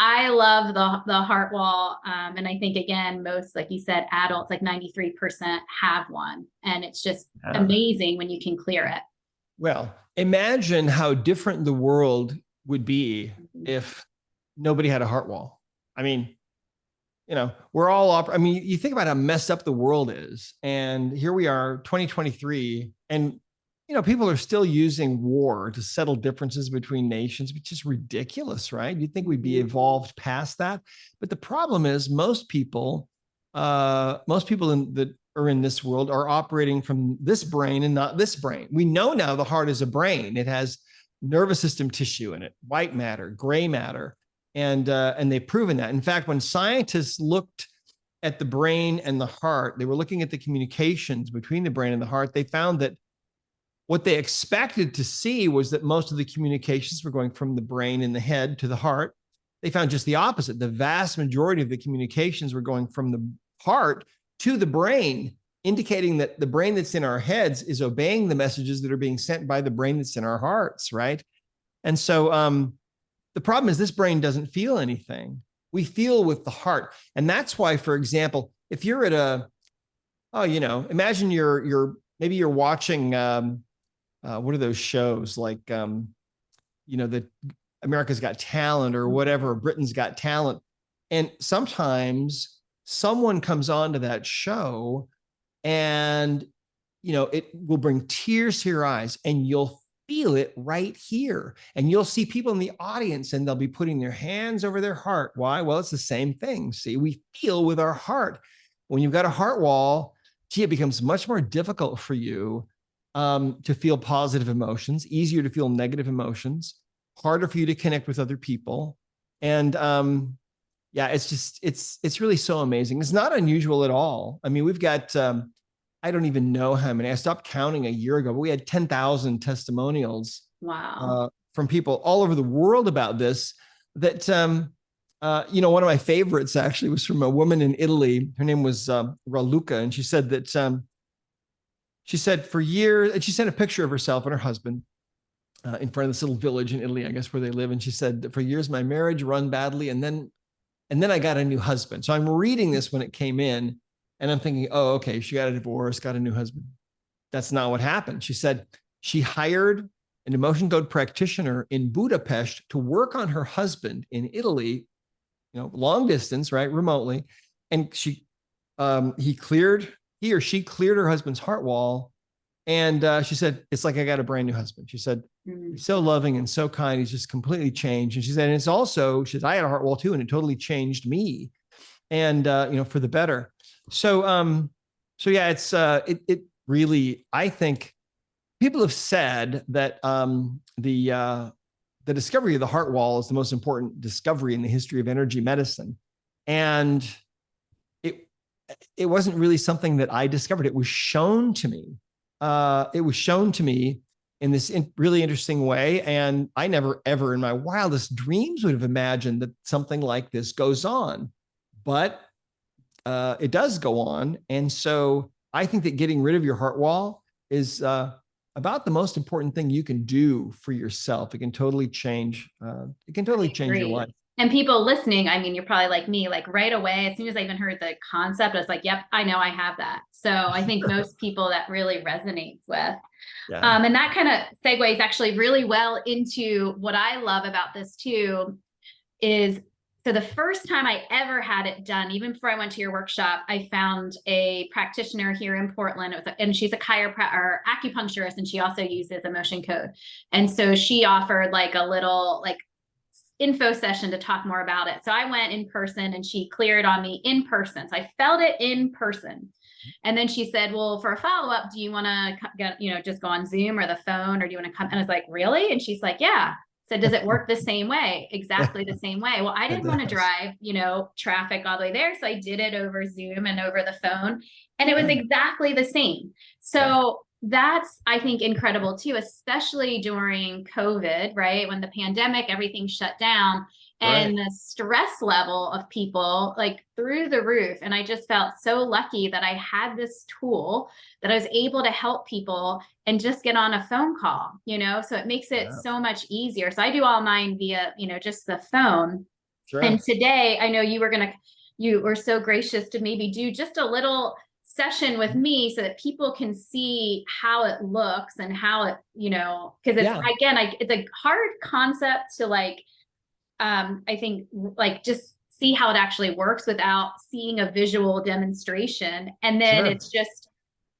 I love the heart wall. And I think again, most, like you said, adults, like 93% have one. And it's just amazing when you can clear it. Well, imagine how different the world would be if nobody had a heart wall. I mean, we're all you think about how messed up the world is. And here we are, 2023, and people are still using war to settle differences between nations, which is ridiculous, right? You'd think we'd be evolved past that. But the problem is most people that are in this world are operating from this brain and not this brain. We know now the heart is a brain. It has nervous system tissue in it, white matter, gray matter. And they've proven that. In fact, when scientists looked at the brain and the heart, they were looking at the communications between the brain and the heart. They found that what they expected to see was that most of the communications were going from the brain and the head to the heart. They found just the opposite. The vast majority of the communications were going from the heart to the brain, indicating that the brain that's in our heads is obeying the messages that are being sent by the brain that's in our hearts, right? And so the problem is this brain doesn't feel anything. We feel with the heart. And that's why, for example, if you're at imagine maybe you're watching, what are those shows like, the America's Got Talent or whatever, Britain's Got Talent. And sometimes someone comes onto that show and, it will bring tears to your eyes and you'll feel it right here. And you'll see people in the audience and they'll be putting their hands over their heart. Why? Well, it's the same thing. See, we feel with our heart. When you've got a heart wall, it becomes much more difficult for you to feel positive emotions, easier to feel negative emotions, harder for you to connect with other people. And it's really so amazing. It's not unusual at all. I mean, we've got, I don't even know how many. I stopped counting a year ago, but we had 10,000 testimonials. Wow. From people all over the world about this. That, one of my favorites actually was from a woman in Italy. Her name was Raluca. And she said that, she said for years, and she sent a picture of herself and her husband in front of this little village in Italy, I guess, where they live. And she said that for years, my marriage run badly. And then I got a new husband. So I'm reading this when it came in and I'm thinking, oh, okay, she got a divorce, got a new husband. That's not what happened. She said she hired an emotion code practitioner in Budapest to work on her husband in Italy, long distance, right, remotely. And he or she cleared her husband's heart wall. And she said, it's like I got a brand new husband. She said, he's so loving and so kind. He's just completely changed. And she said, and it's also, she said, I had a heart wall too, and it totally changed me. And, for the better. So yeah, it's, it really, I think people have said that the discovery of the heart wall is the most important discovery in the history of energy medicine. And it wasn't really something that I discovered. It was shown to me. In this really interesting way. And I never, ever in my wildest dreams would have imagined that something like this goes on. But it does go on. And so I think that getting rid of your heart wall is about the most important thing you can do for yourself. It can totally change. Your life. And people listening, I mean, you're probably like me, like right away, as soon as I even heard the concept, I was like, yep, I know I have that. So I think most people that really resonates with. Yeah. And that kind of segues actually really well into what I love about this too, is so the first time I ever had it done, even before I went to your workshop, I found a practitioner here in Portland. And she's a chiropractor or acupuncturist, and she also uses emotion code. And so she offered like a little info session to talk more about it. So I went in person and she cleared on me in person. So I felt it in person. And then she said, well, for a follow-up, do you want to just go on Zoom or the phone, or do you want to come? And I was like, really? And she's like, yeah. So does it work the same way? Exactly the same way. Well, I didn't want to drive, traffic all the way there. So I did it over Zoom and over the phone, and it was exactly the same. So that's, I think, incredible too, especially during COVID, right? When the pandemic, everything shut down, and the stress level of people like through the roof. And I just felt so lucky that I had this tool that I was able to help people and just get on a phone call, so it makes it so much easier. So I do all mine via, just the phone. Sure. And today, I know you were so gracious to maybe do just a little session with me so that people can see how it looks and how it, because it's, Yeah. again, it's a hard concept to like, I think like just see how it actually works without seeing a visual demonstration. And then Sure. it's just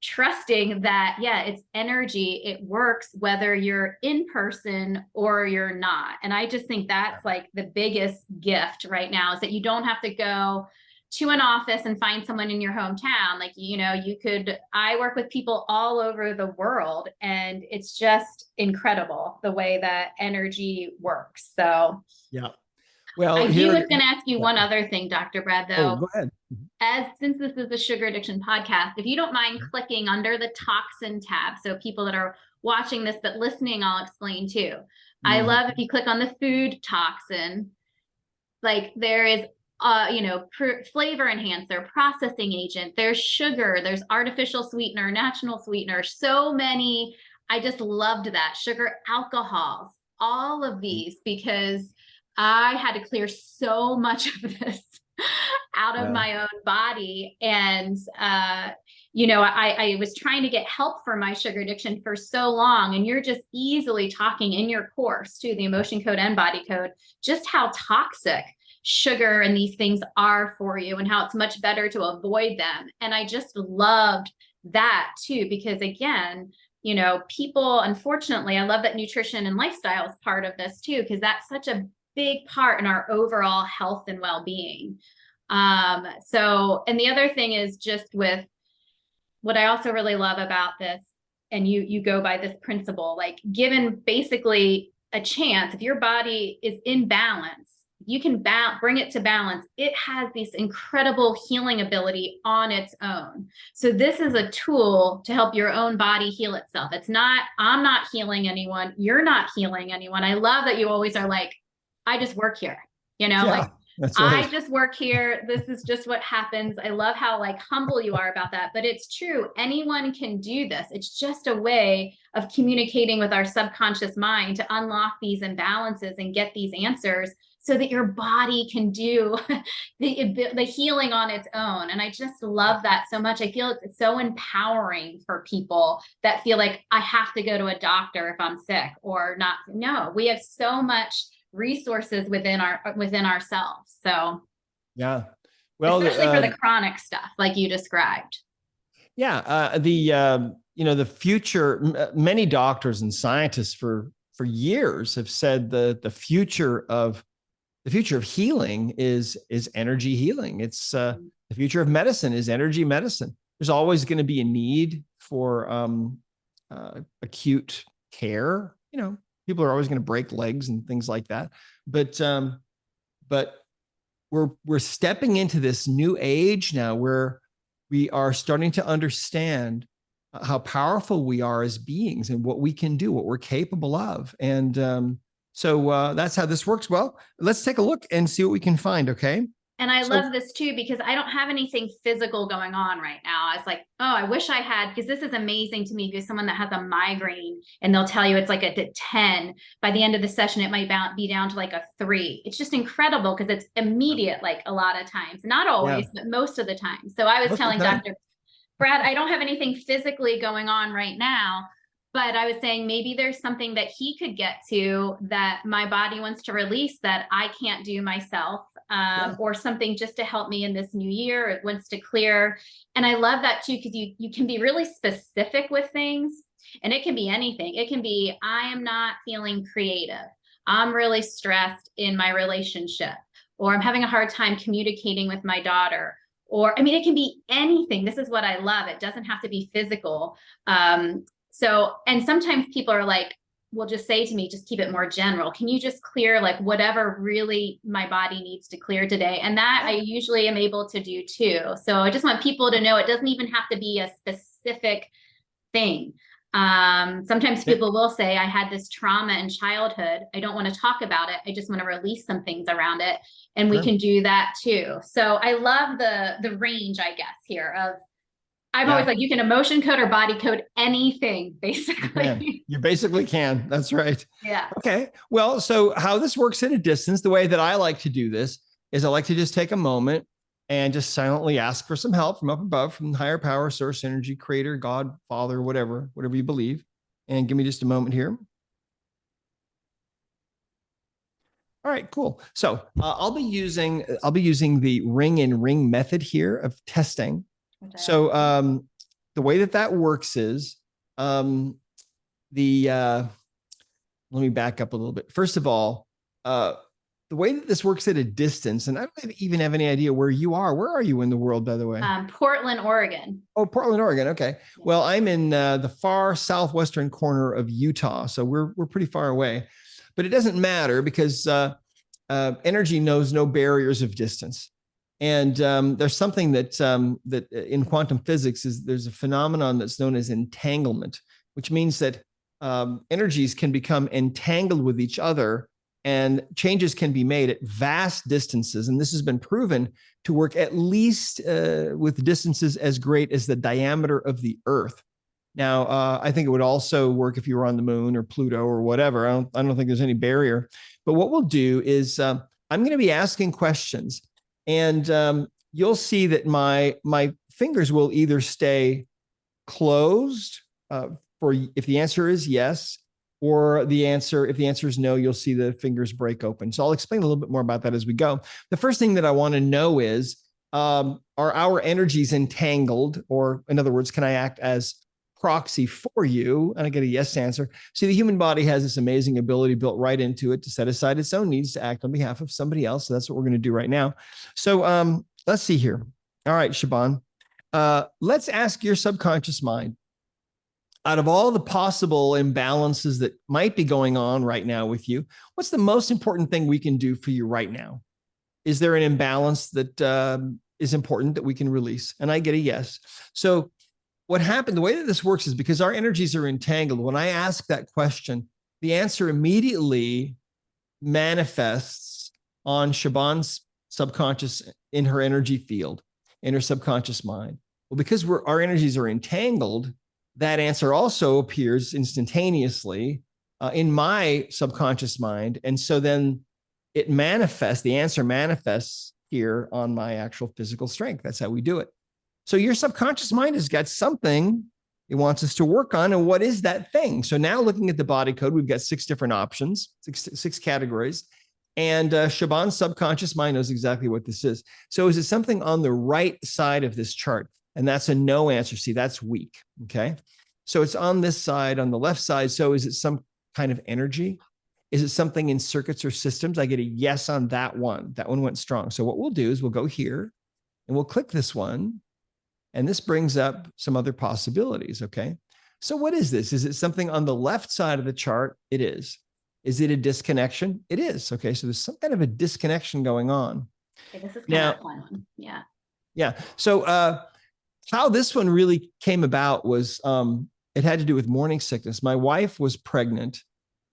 trusting that, yeah, it's energy. It works whether you're in person or you're not. And I just think that's like the biggest gift right now is that you don't have to go to an office and find someone in your hometown. Like, I work with people all over the world, and it's just incredible the way that energy works. So Yeah. Well, I here. was going to ask you one other thing, Dr. Brad, Oh, though. go ahead. Since this is a sugar addiction podcast, if you don't mind clicking under the toxin tab, so people that are watching this but listening, I'll explain too. I love if you click on the food toxin, like there is flavor enhancer, processing agent, there's sugar, there's artificial sweetener, natural sweetener, so many. I just loved that. Sugar, alcohols, all of these, because I had to clear so much of this out of my own body. And, I was trying to get help for my sugar addiction for so long. And you're just easily talking in your course to the emotion code and body code, just how toxic sugar and these things are for you and how it's much better to avoid them. And I just loved that too, because again, people, unfortunately, I love that nutrition and lifestyle is part of this too, because that's such a big part in our overall health and well-being. And the other thing is just with what I also really love about this, and you go by this principle, like given basically a chance, if your body is in balance, you can bring it to balance. It has this incredible healing ability on its own. So this is a tool to help your own body heal itself. It's not, I'm not healing anyone. You're not healing anyone. I love that you always are like, I just work here, like That's right. I just work here. This is just what happens. I love how like humble you are about that, but it's true. Anyone can do this. It's just a way of communicating with our subconscious mind to unlock these imbalances and get these answers so that your body can do the healing on its own. And I just love that so much. I feel it's so empowering for people that feel like I have to go to a doctor if I'm sick or not. No, we have so much resources within ourselves. So Yeah. Well, especially for the chronic stuff like you described. Yeah. The future, many doctors and scientists for years have said the future of healing is energy healing. It's the future of medicine is energy medicine. There's always going to be a need for acute care. People are always going to break legs and things like that. But we're stepping into this new age now where we are starting to understand how powerful we are as beings and what we can do, what we're capable of. And so that's how this works. Well, let's take a look and see what we can find. Okay. And I love this too, because I don't have anything physical going on right now. I was like, oh, I wish I had, because this is amazing to me. If you're someone that has a migraine and they'll tell you it's like a 10, by the end of the session, it might be down to like a 3. It's just incredible because it's immediate, like a lot of times, not always, but most of the time. So I was telling Dr. Brad, I don't have anything physically going on right now, but I was saying maybe there's something that he could get to that my body wants to release that I can't do myself. Or something just to help me in this new year. It wants to clear. And I love that too, because you can be really specific with things, and it can be anything. It can be, I am not feeling creative. I'm really stressed in my relationship, or I'm having a hard time communicating with my daughter. Or, I mean, it can be anything. This is what I love. It doesn't have to be physical. And sometimes people are like, will just say to me, just keep it more general. Can you just clear like whatever really my body needs to clear today? And that I usually am able to do too. So I just want people to know it doesn't even have to be a specific thing. Sometimes people will say, I had this trauma in childhood. I don't want to talk about it. I just want to release some things around it. And we can do that too. So I love the range, I guess, here of I'm Yeah. always like, you can emotion code or body code anything, You basically. can. You basically can. That's right. Yeah. Okay. Well, so how this works at a distance, the way that I like to do this is I like to just take a moment and just silently ask for some help from up above, from higher power, source energy, creator, God, Father, whatever you believe. And give me just a moment here. All right, cool. So I'll be using the ring and ring method here of testing. So the way that works is let me back up a little bit. First of all, the way that this works at a distance, and I don't even have any idea where you are. Where are you in the world, by the way? Portland, Oregon. Oh, Portland, Oregon. Okay. Well, I'm in the far southwestern corner of Utah, so we're pretty far away. But it doesn't matter because energy knows no barriers of distance. And there's something that in quantum physics there's a phenomenon that's known as entanglement, which means that energies can become entangled with each other and changes can be made at vast distances. And this has been proven to work at least with distances as great as the diameter of the Earth. Now, I think it would also work if you were on the moon or Pluto or whatever. I don't think there's any barrier. But what we'll do is I'm going to be asking questions, and you'll see that my fingers will either stay closed for if the answer is yes, or if the answer is no, you'll see the fingers break open. So I'll explain a little bit more about that as we go. The first thing that I want to know is, are our energies entangled? Or in other words, can I act as proxy for you? And I get a yes answer. See, the human body has this amazing ability built right into it to set aside its own needs to act on behalf of somebody else. So that's what we're going to do right now. So let's see here. All right, Shaban, let's ask your subconscious mind, out of all the possible imbalances that might be going on right now with you, what's the most important thing we can do for you right now? Is there an imbalance that is important that we can release? And I get a yes. So what happened, the way that this works is because our energies are entangled, when I ask that question, the answer immediately manifests on Shaban's subconscious in her energy field, in her subconscious mind. Well, because our energies are entangled, that answer also appears instantaneously in my subconscious mind. And so then the answer manifests here on my actual physical strength. That's how we do it. So your subconscious mind has got something it wants us to work on. And what is that thing? So now looking at the body code, we've got 6 different options, six categories. And Shaban's subconscious mind knows exactly what this is. So is it something on the right side of this chart? And that's a no answer. See, that's weak. Okay. So it's on this side, on the left side. So is it some kind of energy? Is it something in circuits or systems? I get a yes on that one. That one went strong. So what we'll do is we'll go here and we'll click this one. And this brings up some other possibilities. Okay. So what is this? Is it something on the left side of the chart? It is. Is it a disconnection? It is. Okay. So there's some kind of a disconnection going on. Okay, this is kind of a fun one. Yeah. Yeah. So how this one really came about was it had to do with morning sickness. My wife was pregnant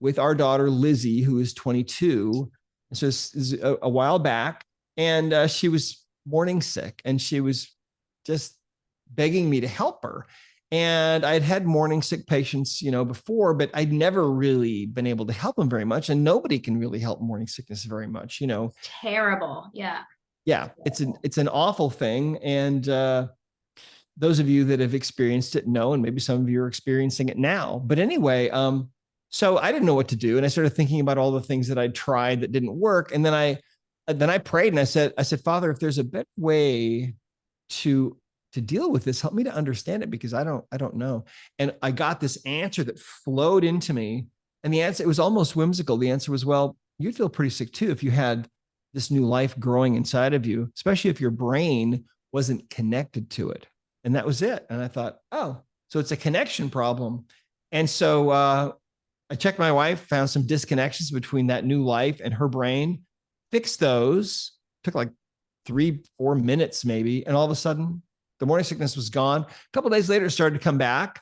with our daughter, Lizzie, who is 22. So this is a while back. And she was morning sick and she was just begging me to help her. And I'd had morning sick patients, before, but I'd never really been able to help them very much. And nobody can really help morning sickness very much, Terrible. Yeah. Yeah. It's an awful thing. And those of you that have experienced it know, and maybe some of you are experiencing it now. But anyway, so I didn't know what to do. And I started thinking about all the things that I'd tried that didn't work. And then I prayed and I said, Father, if there's a better way to deal with this, help me to understand it, because I don't know. And I got this answer that flowed into me. And the answer, it was almost whimsical. The answer was, well, you'd feel pretty sick too if you had this new life growing inside of you, especially if your brain wasn't connected to it. And that was it. And I thought, oh, so it's a connection problem. And so I checked my wife, found some disconnections between that new life and her brain, fixed those, took like 3-4 minutes maybe. And all of a sudden, the morning sickness was gone. A couple of days later, it started to come back.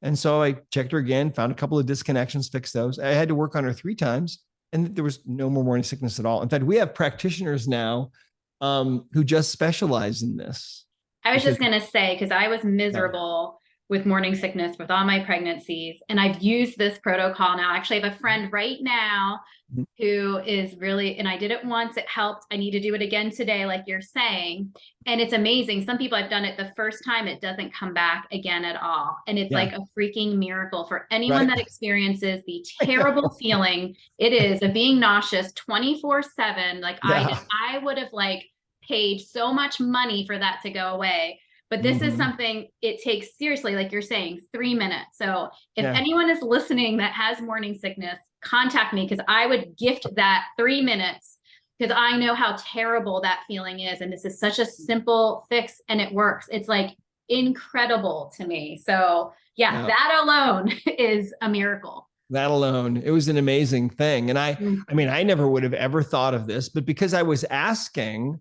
And so I checked her again, found a couple of disconnections, fixed those. I had to work on her 3 times, and there was no more morning sickness at all. In fact, we have practitioners now who just specialize in this. I was Because just going to say, because I was miserable with morning sickness with all my pregnancies, and I've used this protocol now. Actually, I have a friend right now Mhm. who is really, and I did it once, it helped. I need to do it again today, like you're saying. And it's amazing. Some people have done it the first time, it doesn't come back again at all. And it's Yeah. like a freaking miracle for anyone Right. that experiences the I terrible know. feeling it is of being nauseous 24/7. Like I did, Yeah. I would have like paid so much money for that to go away. But this is Mhm. something it takes seriously, like you're saying, 3 minutes. So if Yeah. anyone is listening that has morning sickness, contact me because I would gift that 3 minutes because I know how terrible that feeling is. And this is such a simple fix and it works. It's like incredible to me. So yeah, Yeah. that alone is a miracle. That alone, it was an amazing thing. And I mean, I never would have ever thought of this, but because I was asking,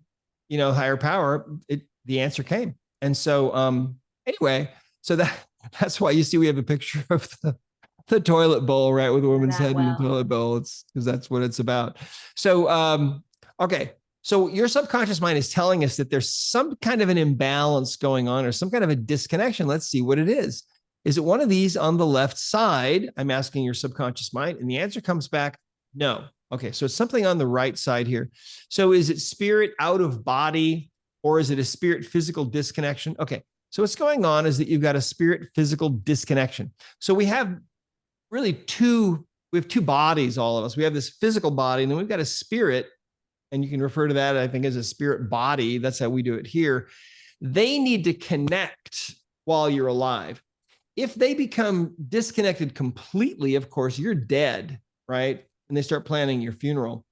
higher power, the answer came. And so, anyway, so that's why you see we have a picture of the toilet bowl, right, with a woman's That head in the well. toilet bowl. It's because that's what it's about. So, okay. So your subconscious mind is telling us that there's some kind of an imbalance going on or some kind of a disconnection. Let's see what it is. Is it one of these on the left side? I'm asking your subconscious mind, and the answer comes back, no. Okay, so it's something on the right side here. So is it spirit out of body, or is it a spirit physical disconnection? Okay, so what's going on is that you've got a spirit physical disconnection. So we have really we have two bodies, all of us. We have this physical body, and then we've got a spirit, and you can refer to that, I think, as a spirit body. That's how we do it here. They need to connect while you're alive. If they become disconnected completely, of course, you're dead, right? And they start planning your funeral.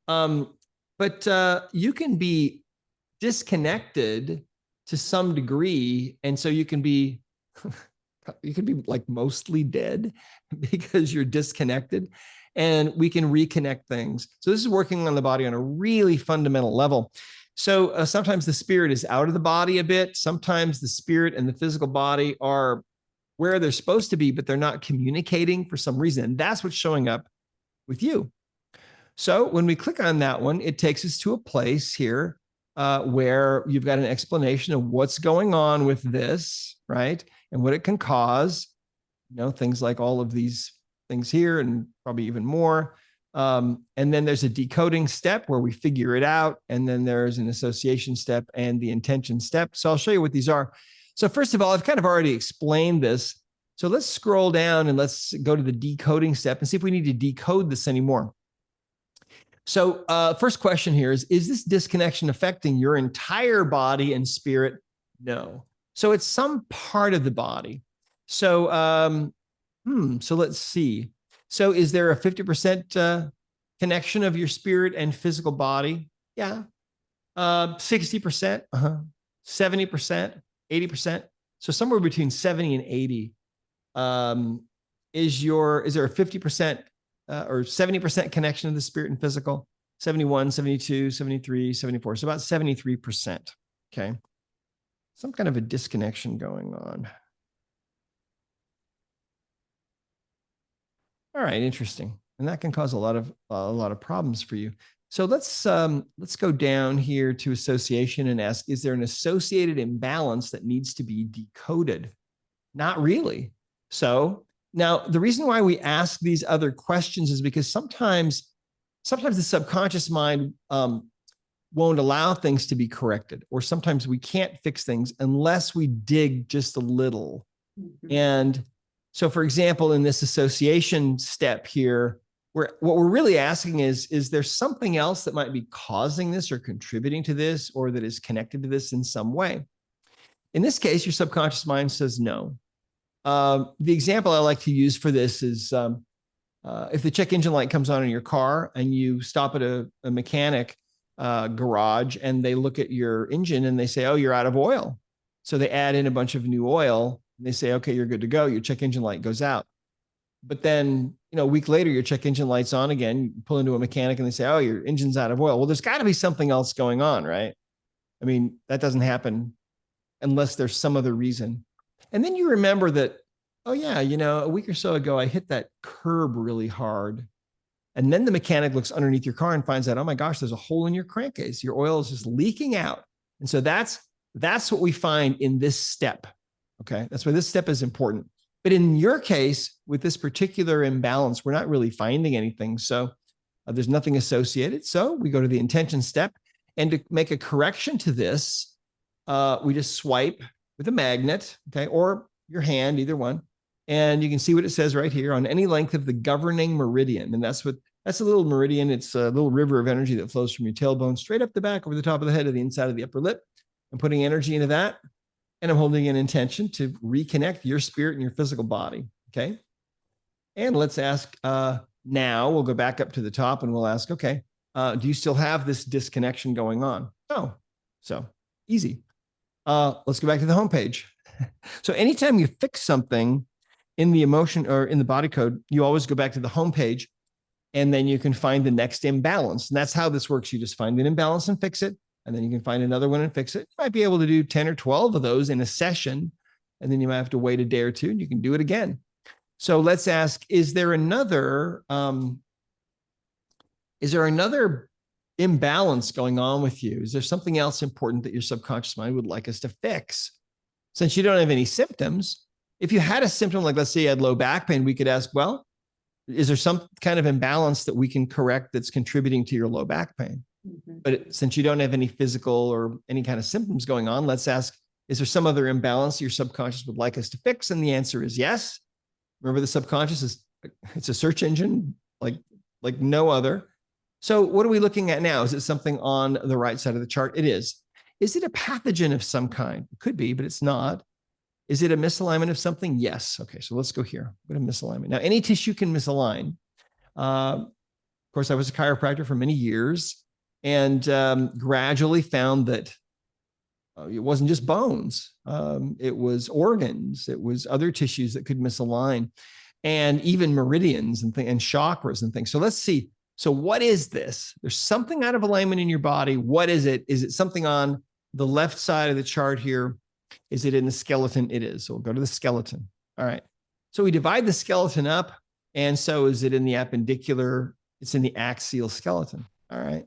But you can be disconnected to some degree, and so you can be like mostly dead because you're disconnected, and we can reconnect things. So this is working on the body on a really fundamental level. So sometimes the spirit is out of the body a bit. Sometimes the spirit and the physical body are where they're supposed to be, but they're not communicating for some reason. And that's what's showing up with you. So when we click on that one, it takes us to a place here where you've got an explanation of what's going on with this, right? And what it can cause, things like all of these things here and probably even more. And then there's a decoding step where we figure it out. And then there's an association step and the intention step. So I'll show you what these are. So first of all, I've kind of already explained this. So let's scroll down and let's go to the decoding step and see if we need to decode this anymore. So first question here is this disconnection affecting your entire body and spirit? No. So it's some part of the body. So, so let's see. So is there a 50% connection of your spirit and physical body? Yeah. 60%, 70%, 80%. So somewhere between 70 and 80. Is there a 50% or 70% connection of the spirit and physical? 71, 72, 73, 74. So about 73%. Okay. Some kind of a disconnection going on. All right, interesting. And that can cause a lot of problems for you. So let's go down here to association and ask, is there an associated imbalance that needs to be decoded? Not really. So now the reason why we ask these other questions is because sometimes the subconscious mind won't allow things to be corrected, or sometimes we can't fix things unless we dig just a little. Mm-hmm. And so, for example, in this association step here, what we're really asking is there something else that might be causing this or contributing to this, or that is connected to this in some way? In this case, your subconscious mind says no. The example I like to use for this is if the check engine light comes on in your car and you stop at a mechanic garage and they look at your engine and they say, oh, you're out of oil. So they add in a bunch of new oil and they say, okay, you're good to go. Your check engine light goes out. But then, a week later, your check engine light's on again. You pull into a mechanic and they say, oh, your engine's out of oil. Well, there's got to be something else going on, right? I mean, that doesn't happen unless there's some other reason. And then you remember that, oh yeah, a week or so ago, I hit that curb really hard. And then the mechanic looks underneath your car and finds out, oh my gosh, there's a hole in your crankcase. Your oil is just leaking out. And so that's That's what we find in this step. Okay. That's why this step is important. But in your case, with this particular imbalance, we're not really finding anything. So there's nothing associated. So we go to the intention step. And to make a correction to this, we just swipe with a magnet, okay, or your hand, either one. And you can see what it says right here on any length of the governing meridian. And that's a little meridian. It's a little river of energy that flows from your tailbone straight up the back, over the top of the head, to the inside of the upper lip. I'm putting energy into that. And I'm holding an intention to reconnect your spirit and your physical body. Okay. And let's ask now, we'll go back up to the top and we'll ask, okay, do you still have this disconnection going on? No. So easy. Let's go back to the homepage. So anytime you fix something in the emotion or in the body code, you always go back to the homepage, and then you can find the next imbalance. And that's how this works. You just find an imbalance and fix it. And then you can find another one and fix it. You might be able to do 10 or 12 of those in a session. And then you might have to wait a day or two and you can do it again. So let's ask, is there another imbalance going on with you? Is there something else important that your subconscious mind would like us to fix? Since you don't have any symptoms, if you had a symptom, like let's say you had low back pain, we could ask, well, is there some kind of imbalance that we can correct that's contributing to your low back pain? Mm-hmm. But since you don't have any physical or any kind of symptoms going on, let's ask, is there some other imbalance your subconscious would like us to fix? And the answer is yes. Remember, the subconscious it's a search engine like no other. So what are we looking at now? Is it something on the right side of the chart? It is. Is it a pathogen of some kind? It could be, but it's not. Is it a misalignment of something? Yes. Okay, so let's go here. Go to misalignment. Now, any tissue can misalign. Of course, I was a chiropractor for many years and gradually found that it wasn't just bones. It was organs. It was other tissues that could misalign, and even meridians and chakras and things. So let's see. So what is this? There's something out of alignment in your body. What is it? Is it something on the left side of the chart here? Is it in the skeleton? It is. So we'll go to the skeleton. All right. So we divide the skeleton up. And so is it in the appendicular? It's in the axial skeleton. All right.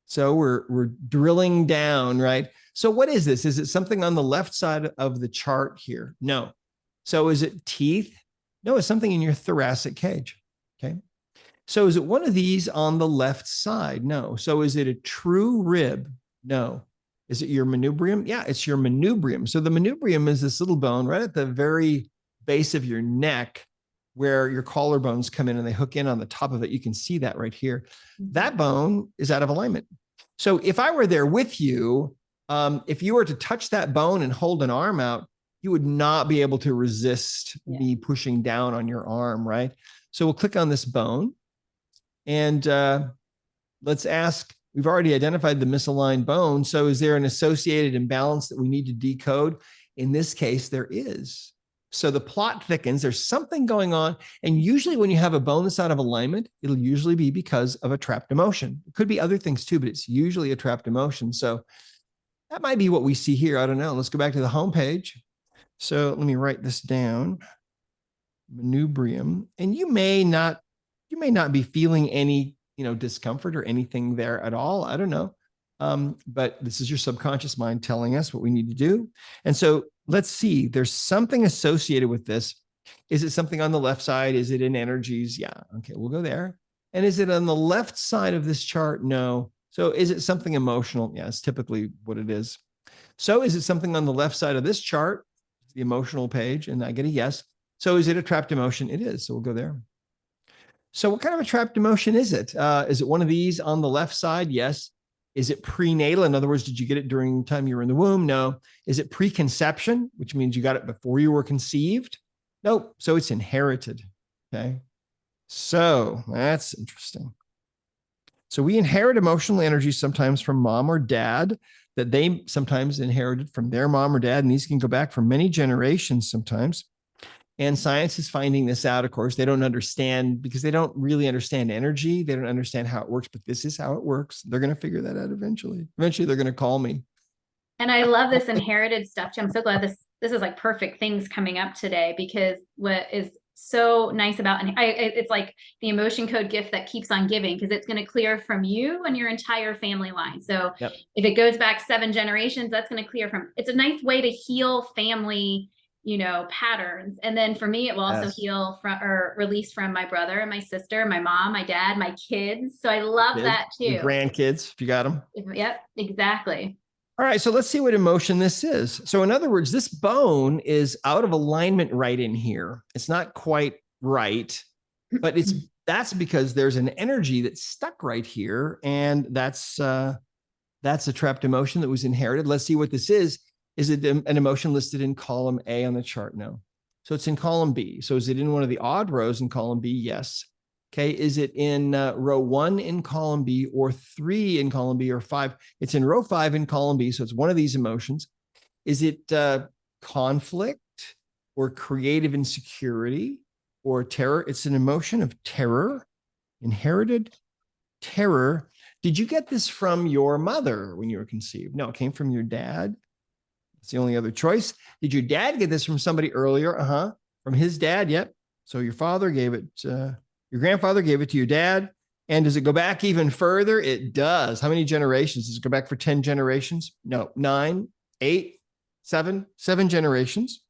So we're drilling down, right? So what is this? Is it something on the left side of the chart here? No. So is it teeth? No, it's something in your thoracic cage. Okay. So is it one of these on the left side? No. So is it a true rib? No. Is it your manubrium? Yeah, it's your manubrium. So the manubrium is this little bone right at the very base of your neck where your collarbones come in and they hook in on the top of it. You can see that right here. That bone is out of alignment. So if I were there with you, if you were to touch that bone and hold an arm out, you would not be able to resist me pushing down on your arm, right? So we'll click on this bone and let's ask, we've already identified the misaligned bone. So is there an associated imbalance that we need to decode? In this case, there is. So the plot thickens, there's something going on. And usually when you have a bone that's out of alignment, it'll usually be because of a trapped emotion. It could be other things too, but it's usually a trapped emotion. So that might be what we see here. I don't know. Let's go back to the home page. So let me write this down. Manubrium. And you may not be feeling any, discomfort or anything there at all. I don't know. But this is your subconscious mind telling us what we need to do. And so let's see, there's something associated with this. Is it something on the left side? Is it in energies? Yeah. Okay. We'll go there. And is it on the left side of this chart? No. So is it something emotional? Yeah, it's typically what it is. So is it something on the left side of this chart, the emotional page? And I get a yes. So is it a trapped emotion? It is. So we'll go there. So what kind of a trapped emotion is it? Is it one of these on the left side? Yes. Is it prenatal? In other words, did you get it during the time you were in the womb? No. Is it preconception, which means you got it before you were conceived? Nope. So it's inherited. Okay. So that's interesting. So we inherit emotional energy sometimes from mom or dad that they sometimes inherited from their mom or dad. And these can go back for many generations sometimes. And science is finding this out, of course. They don't understand because they don't really understand energy. They don't understand how it works, but this is how it works. They're going to figure that out eventually. Eventually, they're going to call me. And I love this inherited stuff, too. I'm so glad this is like perfect things coming up today, because what is so nice about, and it's like the emotion code gift that keeps on giving, because it's going to clear from you and your entire family line. So Yep. if it goes back 7 generations, that's going to clear from, it's a nice way to heal family, patterns. And then for me, it will also Yes. heal from, or release from, my brother and my sister, my mom, my dad, my kids. So I love Kids, that too. your grandkids, if you got them. Yep, exactly. All right, so let's see what emotion this is. So in other words, this bone is out of alignment right in here. It's not quite right, but that's because there's an energy that's stuck right here, and that's a trapped emotion that was inherited. Let's see what this is. Is it an emotion listed in column A on the chart? No. So it's in column B. So is it in one of the odd rows in column B? Yes. Okay, is it in row 1 in column B, or 3 in column B, or 5? It's in row 5 in column B, so it's one of these emotions. Is it conflict, or creative insecurity, or terror? It's an emotion of terror, inherited terror. Did you get this from your mother when you were conceived? No, it came from your dad. It's the only other choice. Did your dad get this from somebody earlier? From his dad? Yep. So your father gave it your grandfather gave it to your dad. And does it go back even further? It does. How many generations? Does it go back for 10 generations? No, 9, 8, 7 generations.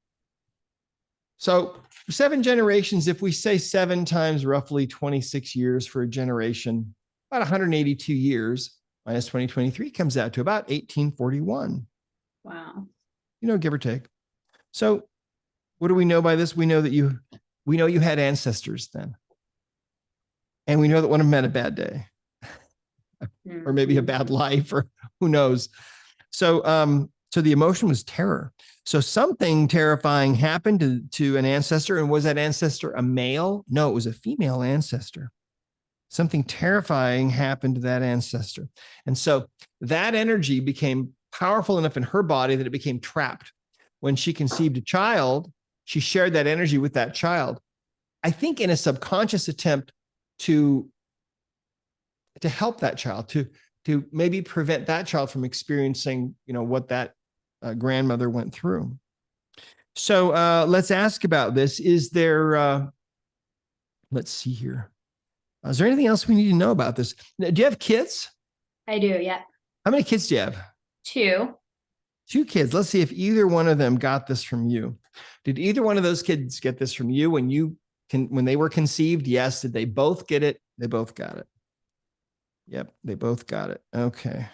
So 7 generations, if we say 7 times roughly 26 years for a generation, about 182 years minus 2023 comes out to about 1841. Wow. Give or take. So what do we know by this? We know you had ancestors then. And we know that one of them had a bad day, or maybe a bad life, or who knows. So the emotion was terror. So something terrifying happened to an ancestor. And was that ancestor a male? No, it was a female ancestor. Something terrifying happened to that ancestor. And so that energy became powerful enough in her body that it became trapped. When she conceived a child, she shared that energy with that child. I think in a subconscious attempt to help that child, to maybe prevent that child from experiencing, what that grandmother went through. So let's ask about this. Is there, let's see here. Is there anything else we need to know about this? Do you have kids? I do, yeah. How many kids do you have? 2. 2 kids. Let's see if either one of them got this from you. Did either one of those kids get this from you when they were conceived? Yes. Did they both get it? They both got it. Yep, they both got it. Okay.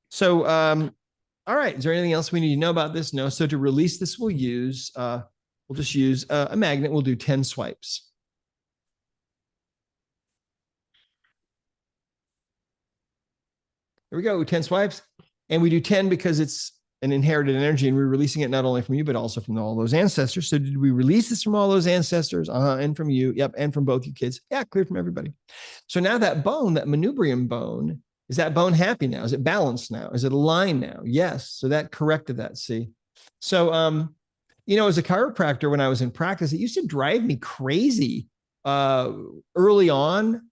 So, all right. Is there anything else we need to know about this? No. So to release this, we'll just use a magnet. We'll do 10 swipes. There we go, 10 swipes. And we do 10 because it's an inherited energy, and we're releasing it not only from you, but also from all those ancestors. So did we release this from all those ancestors? And from you. Yep. And from both you kids. Yeah, cleared from everybody. So now that bone, that manubrium bone, is that bone happy now? Is it balanced now? Is it aligned now? Yes. So that corrected that. See? So, as a chiropractor, when I was in practice, it used to drive me crazy early on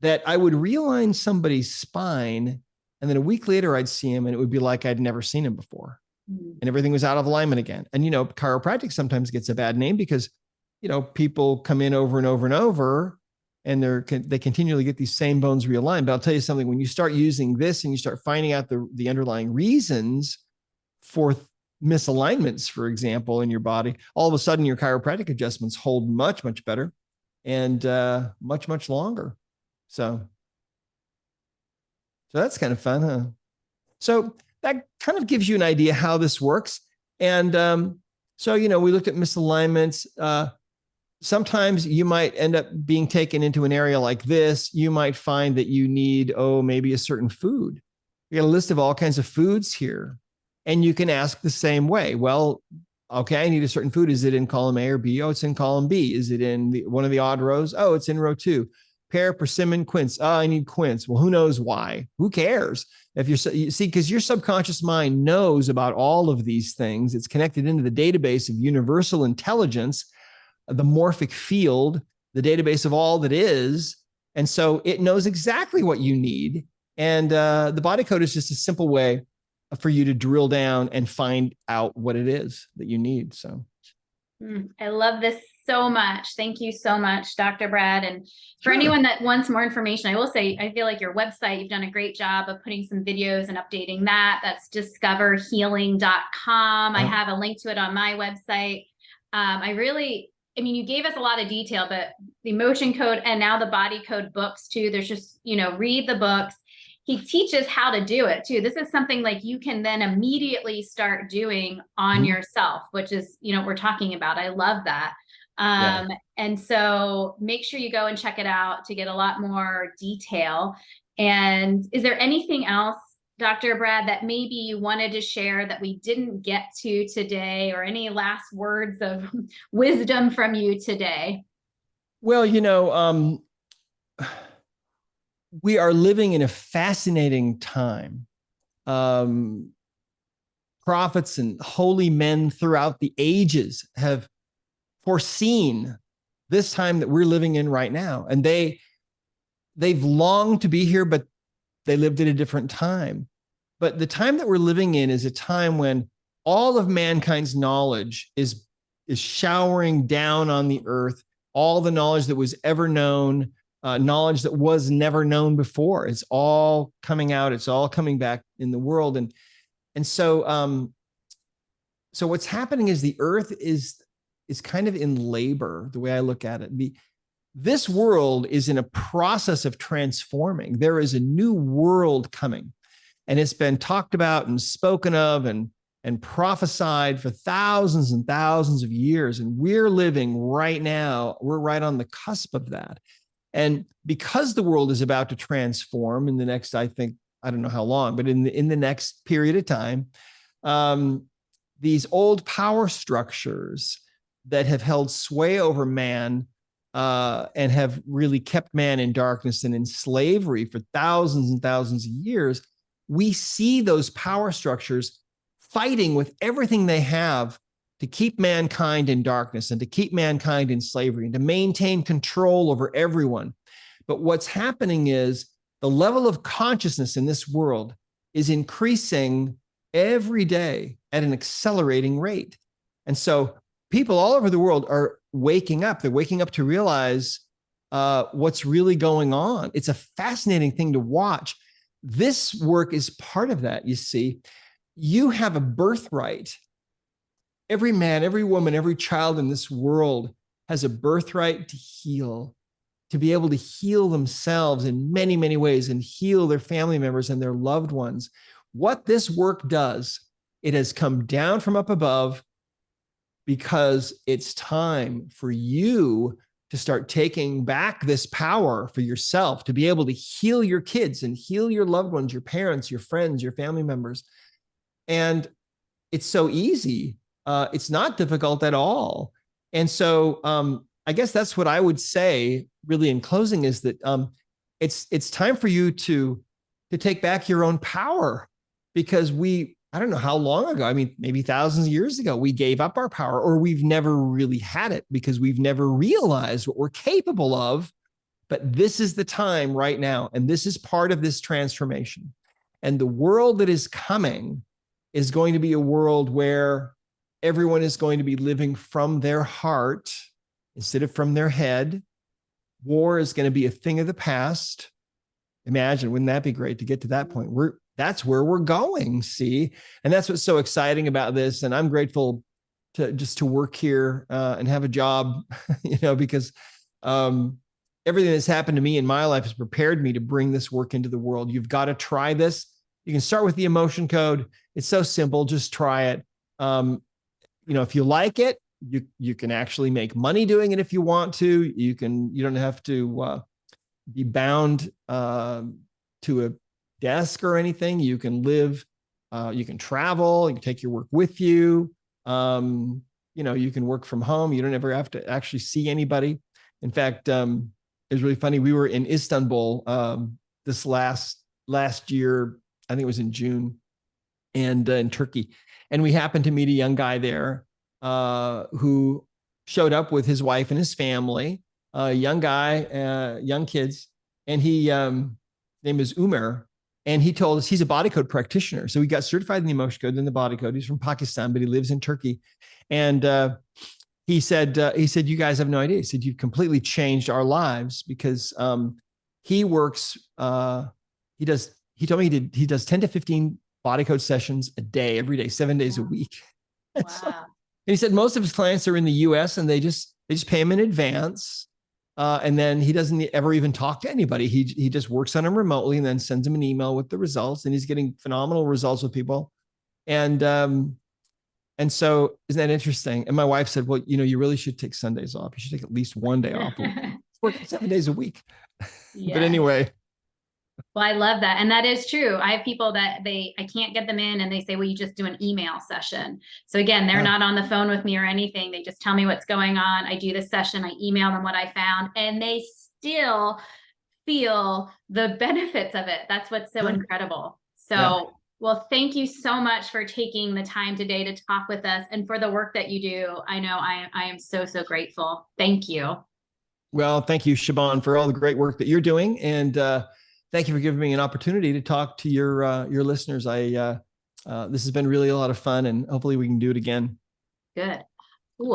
that I would realign somebody's spine, and then a week later I'd see him and it would be like I'd never seen him before. And everything was out of alignment again. And, chiropractic sometimes gets a bad name because, people come in over and over and over, and they continually get these same bones realigned. But I'll tell you something, when you start using this and you start finding out the underlying reasons for misalignments, for example, in your body, all of a sudden your chiropractic adjustments hold much, much better and much, much longer. So that's kind of fun, huh? So that kind of gives you an idea how this works. And so, we looked at misalignments. Sometimes you might end up being taken into an area like this. You might find that you need, maybe a certain food. We got a list of all kinds of foods here. And you can ask the same way. Well, okay, I need a certain food. Is it in column A or B? Oh, it's in column B. Is it in one of the odd rows? Oh, it's in row 2. Pear, persimmon, quince. Oh, I need quince. Well, who knows why? Who cares? You see, because your subconscious mind knows about all of these things. It's connected into the database of universal intelligence, the morphic field, the database of all that is. And so it knows exactly what you need. And the body code is just a simple way for you to drill down and find out what it is that you need. So I love this so much. Thank you so much, Dr. Brad. And for anyone that wants more information, I will say, I feel like your website, you've done a great job of putting some videos and updating that. That's discoverhealing.com. I have a link to it on my website. I mean, you gave us a lot of detail, but the emotion code and now the body code books too, there's just, read the books. He teaches how to do it too. This is something like you can then immediately start doing on yourself, which is, what we're talking about. I love that. And so make sure you go and check it out to get a lot more detail. And is there anything else, Dr. Brad, that maybe you wanted to share that we didn't get to today, or any last words of wisdom from you today? Well, we are living in a fascinating time. Prophets and holy men throughout the ages have foreseen this time that we're living in right now. And they've longed to be here, but they lived at a different time. But the time that we're living in is a time when all of mankind's knowledge is showering down on the earth, all the knowledge that was ever known, knowledge that was never known before. It's all coming out. It's all coming back in the world. And so what's happening is the earth is kind of in labor, the way I look at it. This world is in a process of transforming. There is a new world coming, and it's been talked about and spoken of and prophesied for thousands and thousands of years. And we're living right now, we're right on the cusp of that. And because the world is about to transform in the next, I don't know how long, but in the next period of time, these old power structures that have held sway over man and have really kept man in darkness and in slavery for thousands and thousands of years, we see those power structures fighting with everything they have to keep mankind in darkness and to keep mankind in slavery and to maintain control over everyone. But what's happening is the level of consciousness in this world is increasing every day at an accelerating rate. And so people all over the world are waking up. They're waking up to realize what's really going on. It's a fascinating thing to watch. This work is part of that. You see, you have a birthright. Every man, every woman, every child in this world has a birthright to heal, to be able to heal themselves in many, many ways and heal their family members and their loved ones. What this work does, it has come down from up above because it's time for you to start taking back this power for yourself, to be able to heal your kids and heal your loved ones, your parents, your friends, your family members. And it's so easy. It's not difficult at all. And so I guess that's what I would say really in closing is that it's time for you to take back your own power, because I don't know how long ago, I mean, maybe thousands of years ago, we gave up our power, or we've never really had it because we've never realized what we're capable of. But this is the time right now. And this is part of this transformation. And the world that is coming is going to be a world where everyone is going to be living from their heart instead of from their head. War is going to be a thing of the past. Imagine, wouldn't that be great to get to that point? That's where we're going, see? And that's what's so exciting about this. And I'm grateful to work here and have a job, because everything that's happened to me in my life has prepared me to bring this work into the world. You've got to try this. You can start with the emotion code. It's so simple. Just try it. If you like it, you can actually make money doing it if you want to. You don't have to be bound to a desk or anything. You can live, you can travel, you can take your work with you. You can work from home. You don't ever have to actually see anybody. In fact, it was really funny. We were in Istanbul this last year. I think it was in June, and in Turkey. And we happened to meet a young guy there who showed up with his wife and his family, young guy, young kids. And his name is Umar. And he told us he's a body code practitioner. So he got certified in the emotion code, then the body code. He's from Pakistan, but he lives in Turkey. And he said, you guys have no idea. He said, you've completely changed our lives because he works, he told me he does 10 to 15 body code sessions a day, every day, 7 days a week. Wow. And he said most of his clients are in the US and they just pay him in advance. And then he doesn't ever even talk to anybody. He just works on them remotely and then sends them an email with the results, and he's getting phenomenal results with people. And so isn't that interesting? And my wife said, well, you really should take Sundays off. You should take at least one day off. Work 7 days a week. Yeah. But anyway. Well, I love that. And that is true. I have people that I can't get them in and they say, well, you just do an email session. So again, they're not on the phone with me or anything. They just tell me what's going on. I do the session, I email them what I found, and they still feel the benefits of it. That's what's so incredible. So, well, thank you so much for taking the time today to talk with us and for the work that you do. I know I am so, so grateful. Thank you. Well, thank you, Siobhan, for all the great work that you're doing. And thank you for giving me an opportunity to talk to your listeners. This has been really a lot of fun, and hopefully we can do it again. Good.